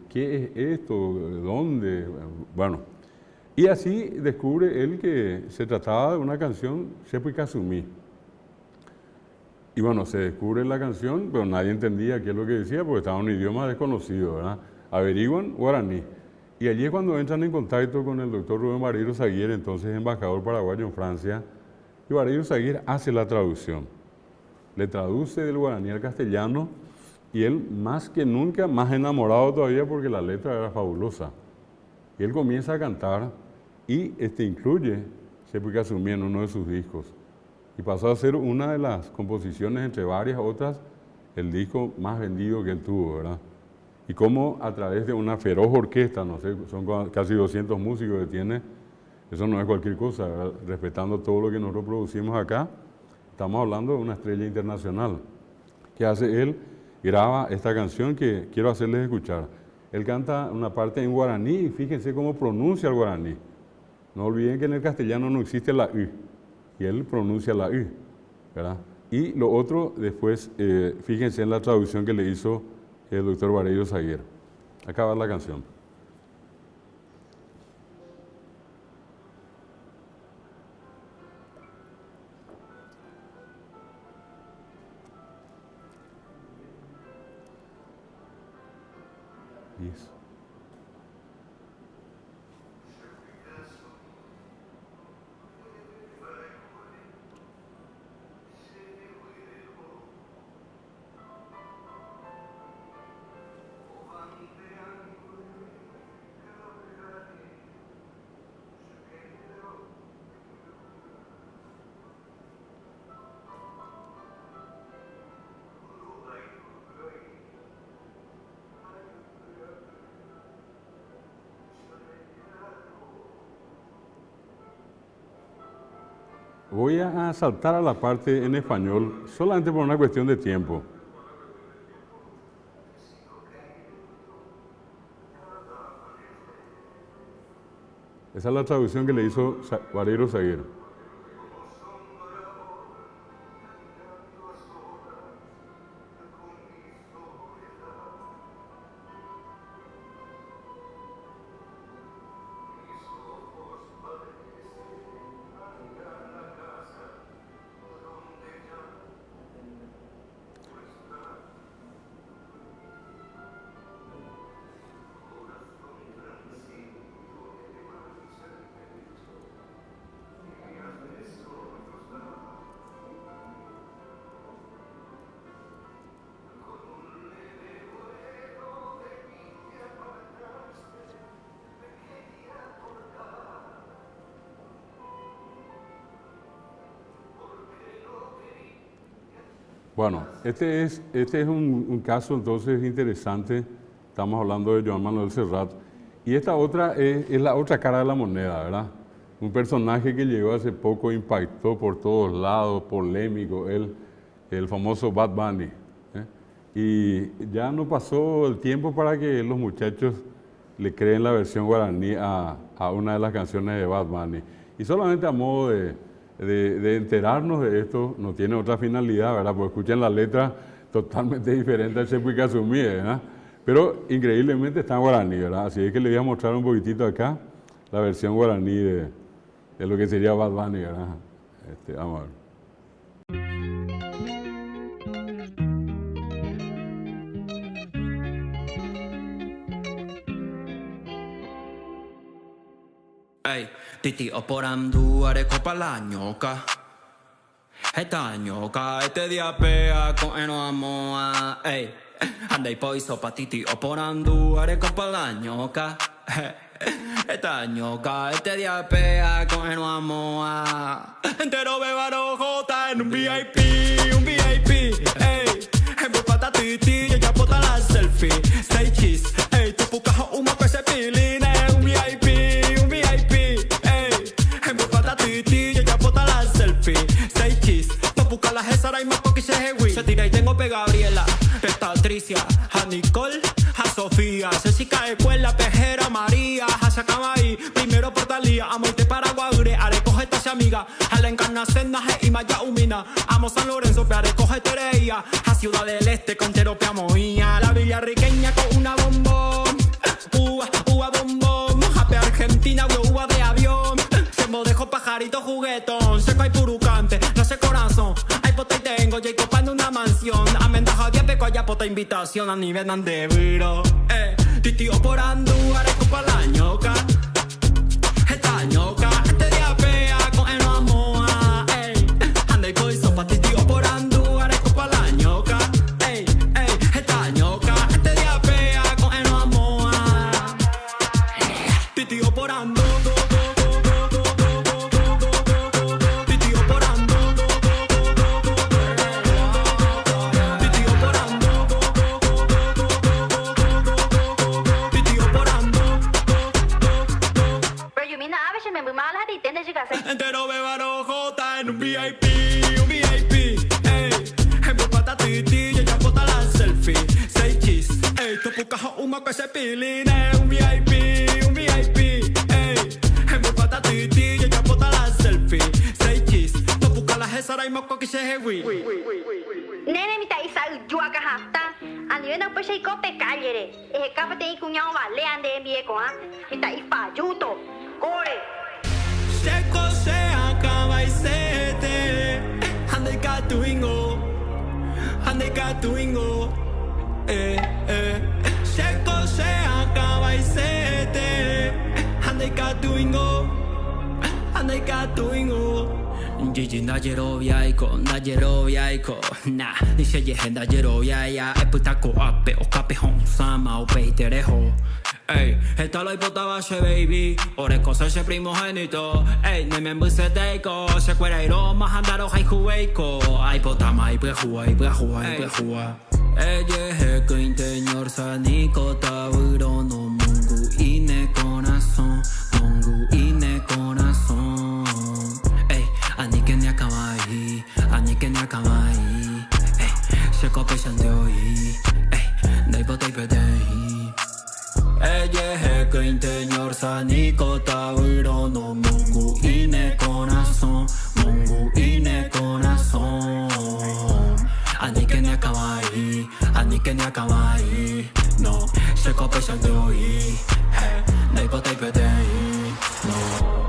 ¿qué es esto? ¿Dónde? Bueno, y así descubre él que se trataba de una canción Sepi Kasumi. Y bueno, se descubre la canción, pero nadie entendía qué es lo que decía porque estaba en un idioma desconocido, ¿verdad? Averiguan guaraní. Y allí es cuando entran en contacto con el doctor Rubén Vareiro Saguier, entonces embajador paraguayo en Francia, y Vareiro Saguier hace la traducción. Le traduce del guaraní al castellano y él más que nunca, más enamorado todavía porque la letra era fabulosa. Y él comienza a cantar y incluye Sepi Kasumi en uno de sus discos. Y pasó a ser una de las composiciones, entre varias otras, el disco más vendido que él tuvo, ¿verdad? Y cómo a través de una feroz orquesta, no sé, son casi 200 músicos que tiene, eso no es cualquier cosa, ¿verdad? Respetando todo lo que nosotros producimos acá, estamos hablando de una estrella internacional. ¿Qué hace él? Graba esta canción que quiero hacerles escuchar. Él canta una parte en guaraní y fíjense cómo pronuncia el guaraní. No olviden que en el castellano no existe la U, y él pronuncia la U, ¿verdad? Y lo otro, después, fíjense en la traducción que le hizo el doctor Vareiro Saguier. Acá va la canción. Yes. Voy a saltar a la parte en español solamente por una cuestión de tiempo. Esa es la traducción que le hizo Vareiro Saguier. Bueno, este es un caso entonces interesante. Estamos hablando de Joan Manuel Serrat. Y esta otra es la otra cara de la moneda, ¿verdad? Un personaje que llegó hace poco, impactó por todos lados, polémico, el famoso Bad Bunny. Y ya no pasó el tiempo para que los muchachos le creen la versión guaraní a una de las canciones de Bad Bunny. Y solamente a modo de enterarnos de esto, no tiene otra finalidad, ¿verdad? Porque escuchen la letra totalmente diferente al Sepi Kasumi, ¿verdad? Pero increíblemente está en guaraní, ¿verdad? Así es que le voy a mostrar un poquitito acá la versión guaraní de lo que sería Bad Bunny, ¿verdad? Vamos a ver. Ey, titi oporandu are copa la ñoca. Esta ñoca, este día pega con eno amoa, ey. Andai poi sopatiti o por anduare con la ñoca. Esta ñoca, este día pega con eno amoa. Entero bebaro jota en un VIP, ey. En mi patatiti, y ella bota la selfie. Say cheese, ey. Tu pucajo humo que se piline. Un VIP, ey. En mi patatiti, y ella bota la selfie. Say cheese, tu puca la gesara y más porque se hewi. Se tira y tengo pega Gabriela. Está Tricia, a Nicole, a Sofía, Jessica de Cuela, Pejera, María, a Sacamay, primero por Talía, a Monte Paraguay, are coge esta amiga, a la Encarnación, y Maya Humina, amo San Lorenzo, peare coge Tereía, a Ciudad del Este con Teropea Moía, la villarriqueña con una bombón, uva bombón, jape Argentina, uva de avión, se me dejo pajarito juguetón, seco hay purucante, no sé corazón, hay pota y tengo, Jacob en una mansión, amendaja de peco, allá pota invitación a nivel de viro, titio por anduare con la ñoca, esta ñoca, este día pea con el amoa, anda y coi sopa, titio por anduare con la ñoca, esta ñoca, este día pea con el amoa, titio por anduare. Entero bebaro jota en un VIP, ey. En mi patatiti, y ella bota la selfie. Say cheese, ey. Tu pucajo humo que se piline. Un VIP, ey. En mi patatiti, y ella bota la selfie. Say cheese, tu puca la gesara y moco que se hewi. Nene mi ta isa ujua ka hafta. Ani vena pa shei ko pe kallere. E ka pa te kunyao va le ande mi ko ha. Mi ta ifa juto. Core. Seco se acaba y se te ande catuingo, Seco se acaba y se te ande catuingo. Gigi na jeroviaiko, na ni se yehenda jerovia e puta ko ape o kape hon sama o peiterejo. Ey, esta lo hipotaba se baby, ore cosa se primogénito. Ey, ne me embuse teiko, se cuera iro más andaro haijueiko. Ay potama y prejua. Ella es que inteñor saniko taburo no mungu ine corazón. Ani que ni akamai, se copia de hoy, dai potei pedei. Ella es que inteñor saniko taburo no mungu ine corazón. Ani que ni akamai, no, se copia de hoy, dai potei pedei, no.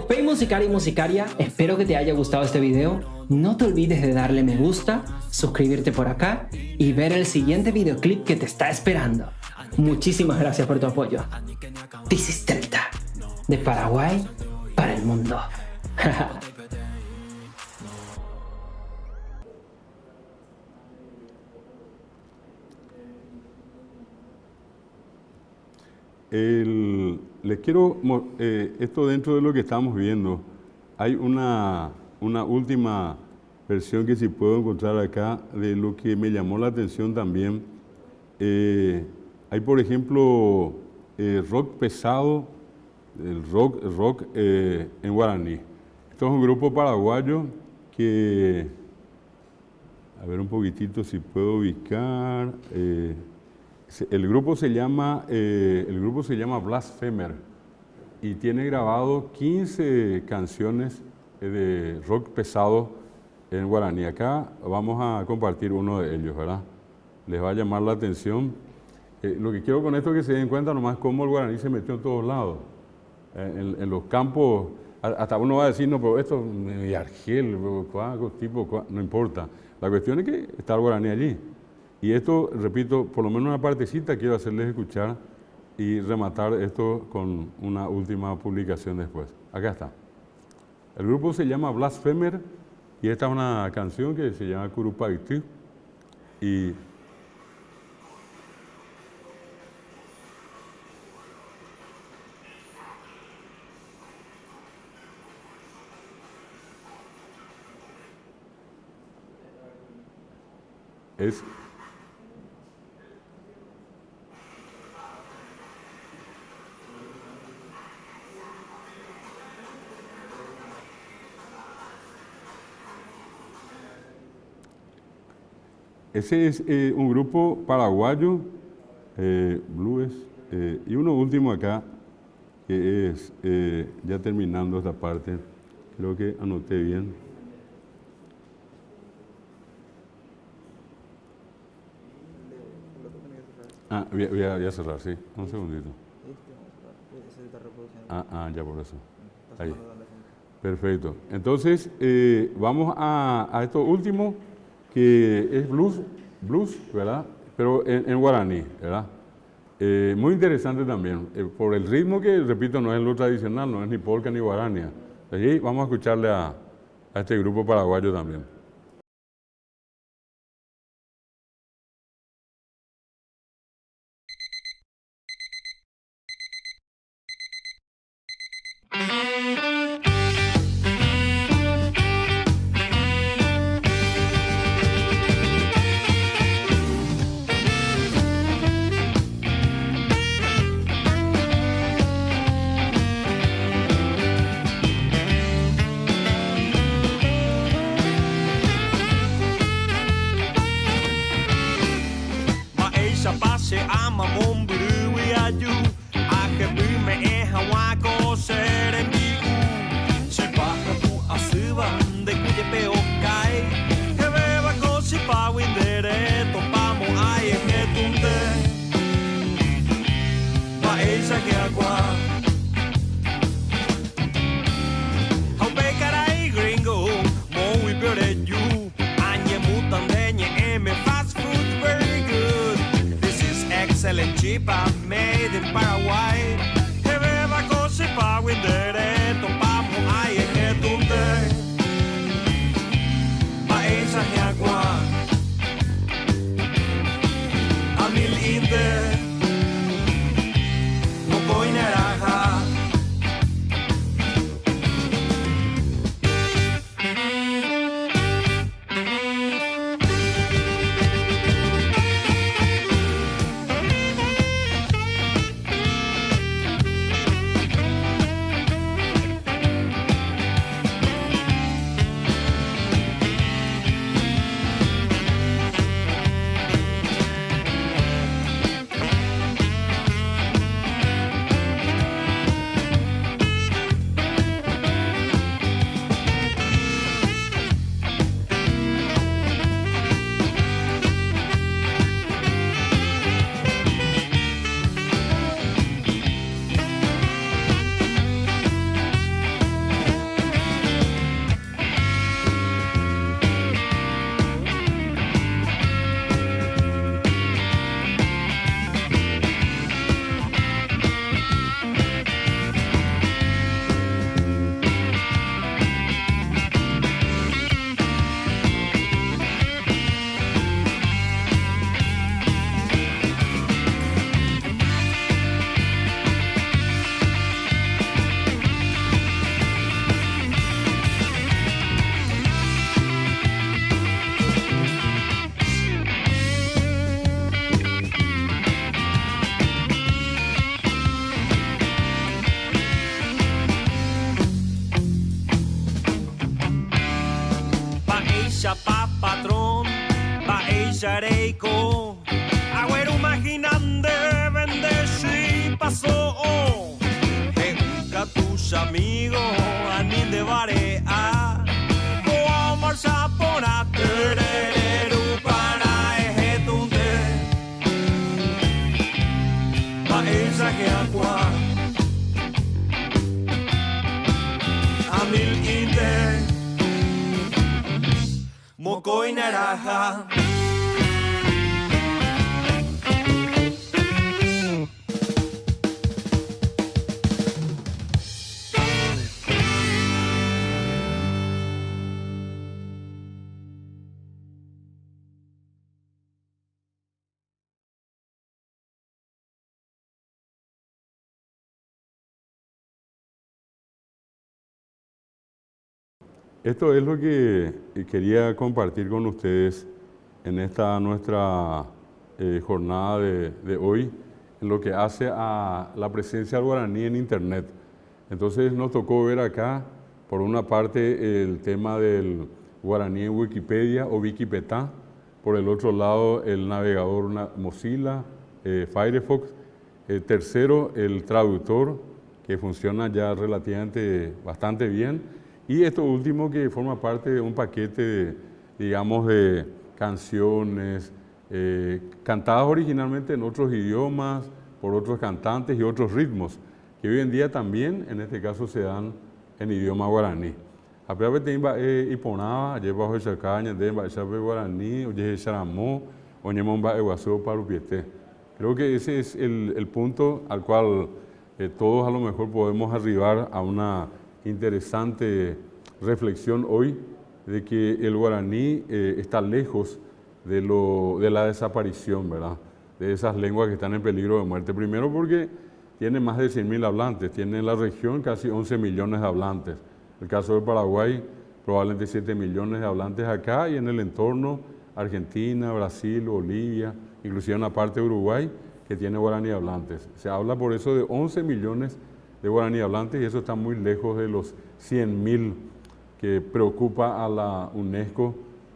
Hey musicario y musicaria, espero que te haya gustado este video. No te olvides de darle me gusta, suscribirte por acá y ver el siguiente videoclip que te está esperando. Muchísimas gracias por tu apoyo. This is Treta, de Paraguay para el mundo. Les quiero, esto dentro de lo que estamos viendo, hay una última versión que sí puedo encontrar acá de lo que me llamó la atención también. Hay por ejemplo rock pesado, el rock en guaraní. Esto es un grupo paraguayo que, a ver un poquitito si puedo ubicar. El grupo se llama Blasphemer y tiene grabado 15 canciones de rock pesado en guaraní. Acá vamos a compartir uno de ellos, ¿verdad? Les va a llamar la atención. Lo que quiero con esto es que se den cuenta nomás cómo el guaraní se metió en todos lados. En los campos, hasta uno va a decir, no, pero esto es argel, no importa. La cuestión es que está el guaraní allí. Y esto, repito, por lo menos una partecita quiero hacerles escuchar y rematar esto con una última publicación después. Acá está. El grupo se llama Blasphemer y esta es una canción que se llama Curupaití. Y es ese es un grupo paraguayo, blues, y uno último acá, que es, ya terminando esta parte, creo que anoté bien. Voy a cerrar, sí, un segundito. Ya por eso. Ahí. Perfecto. Entonces, vamos a esto último, que es blues, ¿verdad? Pero en guaraní, ¿verdad? Muy interesante también, por el ritmo que, repito, no es lo tradicional, no es ni polka ni guarania. Allí vamos a escucharle a este grupo paraguayo también. Cheap, made in Paraguay. Hebeba cose pa windere, topamo ay ejetunte. Paesa agua, amil inte, no voy naranja. Pa patrón, pa Eichareico, agüero imaginante, bendeci pasó. Educa tus amigos, anin de barea, o marcha por a tereru para ejetunte. y naranja. Esto es lo que quería compartir con ustedes en esta nuestra jornada de hoy, en lo que hace a la presencia del guaraní en Internet. Entonces nos tocó ver acá, por una parte, el tema del guaraní en Wikipedia o Wikipetá, por el otro lado, el navegador Mozilla, Firefox, tercero, el traductor, que funciona ya relativamente bastante bien, y esto último que forma parte de un paquete, digamos, de canciones cantadas originalmente en otros idiomas, por otros cantantes y otros ritmos, que hoy en día también, en este caso, se dan en idioma guaraní. Apenas temba iponaba, lleva bajo esa caña, de guaraní, oye charamó, oñemomba eguaso parupiete. Creo que ese es el punto al cual todos a lo mejor podemos arribar a una interesante reflexión hoy de que el guaraní está lejos de la desaparición, ¿verdad? De esas lenguas que están en peligro de muerte. Primero porque tiene más de 100.000 hablantes, tiene en la región casi 11 millones de hablantes. El caso de Paraguay, probablemente 7 millones de hablantes acá, y en el entorno Argentina, Brasil, Bolivia, inclusive una parte de Uruguay que tiene guaraní hablantes. Se habla por eso de 11 millones de guaraní hablantes, y eso está muy lejos de los 100.000 que preocupa a la UNESCO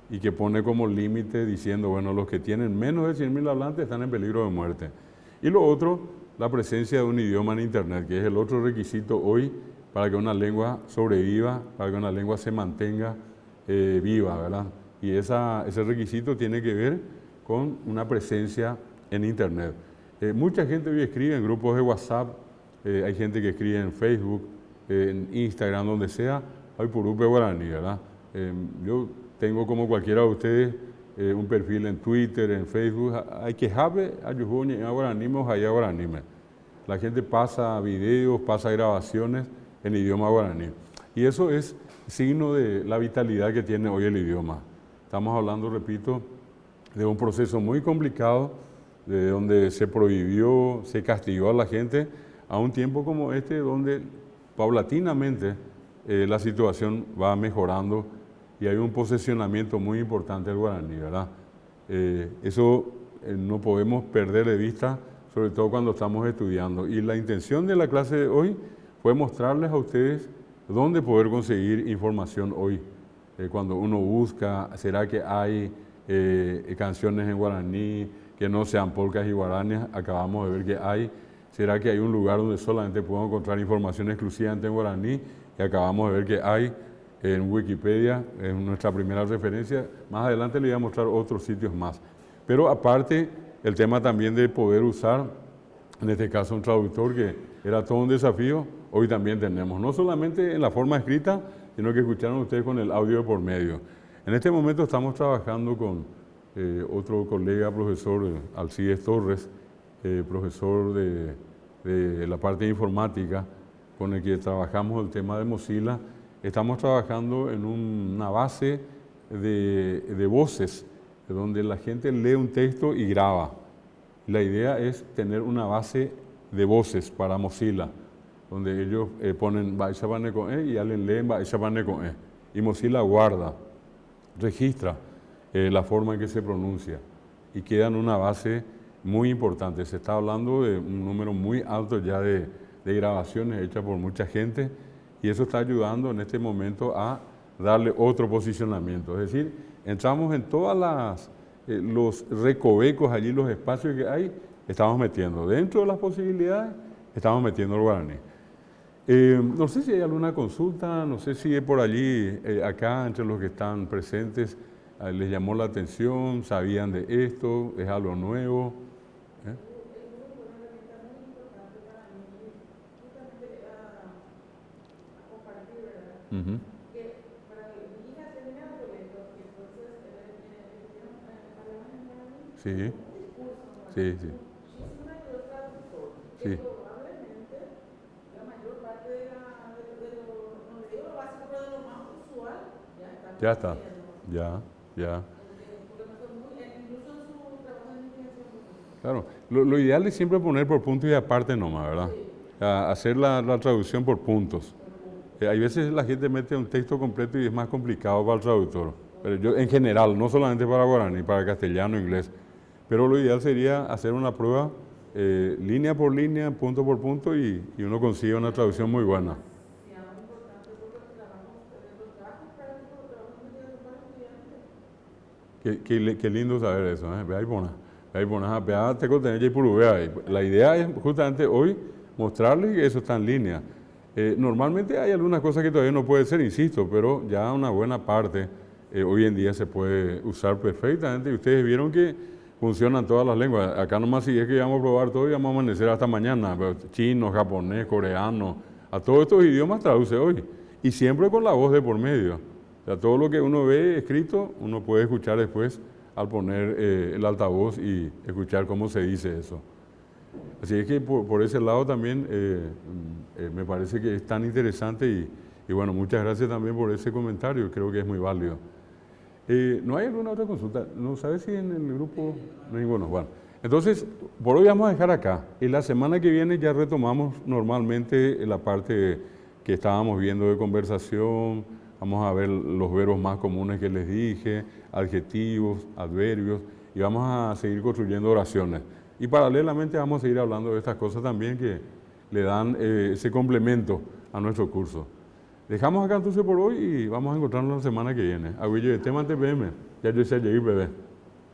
y que pone como límite diciendo, bueno, los que tienen menos de 100.000 hablantes están en peligro de muerte. Y lo otro, la presencia de un idioma en Internet, que es el otro requisito hoy para que una lengua sobreviva, para que una lengua se mantenga viva, ¿verdad? Y ese requisito tiene que ver con una presencia en Internet. Mucha gente hoy escribe en grupos de WhatsApp, hay gente que escribe en Facebook, en Instagram, donde sea, hay purupe guaraní, ¿verdad? Yo tengo como cualquiera de ustedes un perfil en Twitter, en Facebook, hay que jabe ayujoñe a guaranime o haya guaranime. La gente pasa videos, pasa grabaciones en idioma guaraní. Y eso es signo de la vitalidad que tiene hoy el idioma. Estamos hablando, repito, de un proceso muy complicado, de donde se prohibió, se castigó a la gente, a un tiempo como este, donde paulatinamente la situación va mejorando y hay un posesionamiento muy importante del guaraní, ¿verdad? Eso no podemos perder de vista, sobre todo cuando estamos estudiando. Y la intención de la clase de hoy fue mostrarles a ustedes dónde poder conseguir información hoy. Cuando uno busca, ¿será que hay canciones en guaraní que no sean polcas y guaraníes? Acabamos de ver que hay. ¿Será que hay un lugar donde solamente puedo encontrar información exclusivamente en guaraní? Y acabamos de ver que hay en Wikipedia, en nuestra primera referencia. Más adelante les voy a mostrar otros sitios más. Pero aparte, el tema también de poder usar, en este caso un traductor, que era todo un desafío, hoy también tenemos. No solamente en la forma escrita, sino que escucharon ustedes con el audio de por medio. En este momento estamos trabajando con otro colega, profesor Alcides Torres, profesor de la parte de informática, con el que trabajamos el tema de Mozilla. Estamos trabajando en una base de voces, donde la gente lee un texto y graba. La idea es tener una base de voces para Mozilla, donde ellos ponen Baixabane con E y alguien lee Baixabane con E. Y Mozilla guarda, registra la forma en que se pronuncia y queda en una base muy importante. Se está hablando de un número muy alto ya de grabaciones hechas por mucha gente, y eso está ayudando en este momento a darle otro posicionamiento. Es decir, entramos en todas los recovecos allí, los espacios que hay, estamos metiendo. Dentro de las posibilidades, estamos metiendo el guaraní. No sé si hay alguna consulta, no sé si por allí, acá, entre los que están presentes, les llamó la atención, sabían de esto, es algo nuevo. Uh-huh. Sí, sí, sí. Sí. Ya está, ya. Claro, lo ideal es siempre poner por puntos y aparte nomás, ¿verdad? Hacer la traducción por puntos. Hay veces la gente mete un texto completo y es más complicado para el traductor. Pero yo, en general, no solamente para guaraní, para castellano, inglés. Pero lo ideal sería hacer una prueba línea por línea, punto por punto y uno consigue una traducción muy buena. Qué lindo saber eso, ¿eh? La idea es justamente hoy mostrarles que eso está en línea. Normalmente hay algunas cosas que todavía no puede ser, insisto, pero ya una buena parte hoy en día se puede usar perfectamente y ustedes vieron que funcionan todas las lenguas. Acá nomás si es que vamos a probar todo y vamos a amanecer hasta mañana, pero chino, japonés, coreano, a todos estos idiomas traduce hoy y siempre con la voz de por medio. O sea, todo lo que uno ve escrito, uno puede escuchar después al poner el altavoz y escuchar cómo se dice eso. Así es que por ese lado también me parece que es tan interesante y bueno, muchas gracias también por ese comentario, creo que es muy válido. ¿No hay alguna otra consulta? ¿No sabes si en el grupo? No hay ninguno. Bueno, entonces, por hoy vamos a dejar acá. Y la semana que viene ya retomamos normalmente la parte que estábamos viendo de conversación. Vamos a ver los verbos más comunes que les dije, adjetivos, adverbios, y vamos a seguir construyendo oraciones. Y paralelamente vamos a seguir hablando de estas cosas también que le dan ese complemento a nuestro curso. Dejamos acá entonces por hoy y vamos a encontrarnos la semana que viene. Aguillo de tema TPM. Ya yo sé llegué, bebé.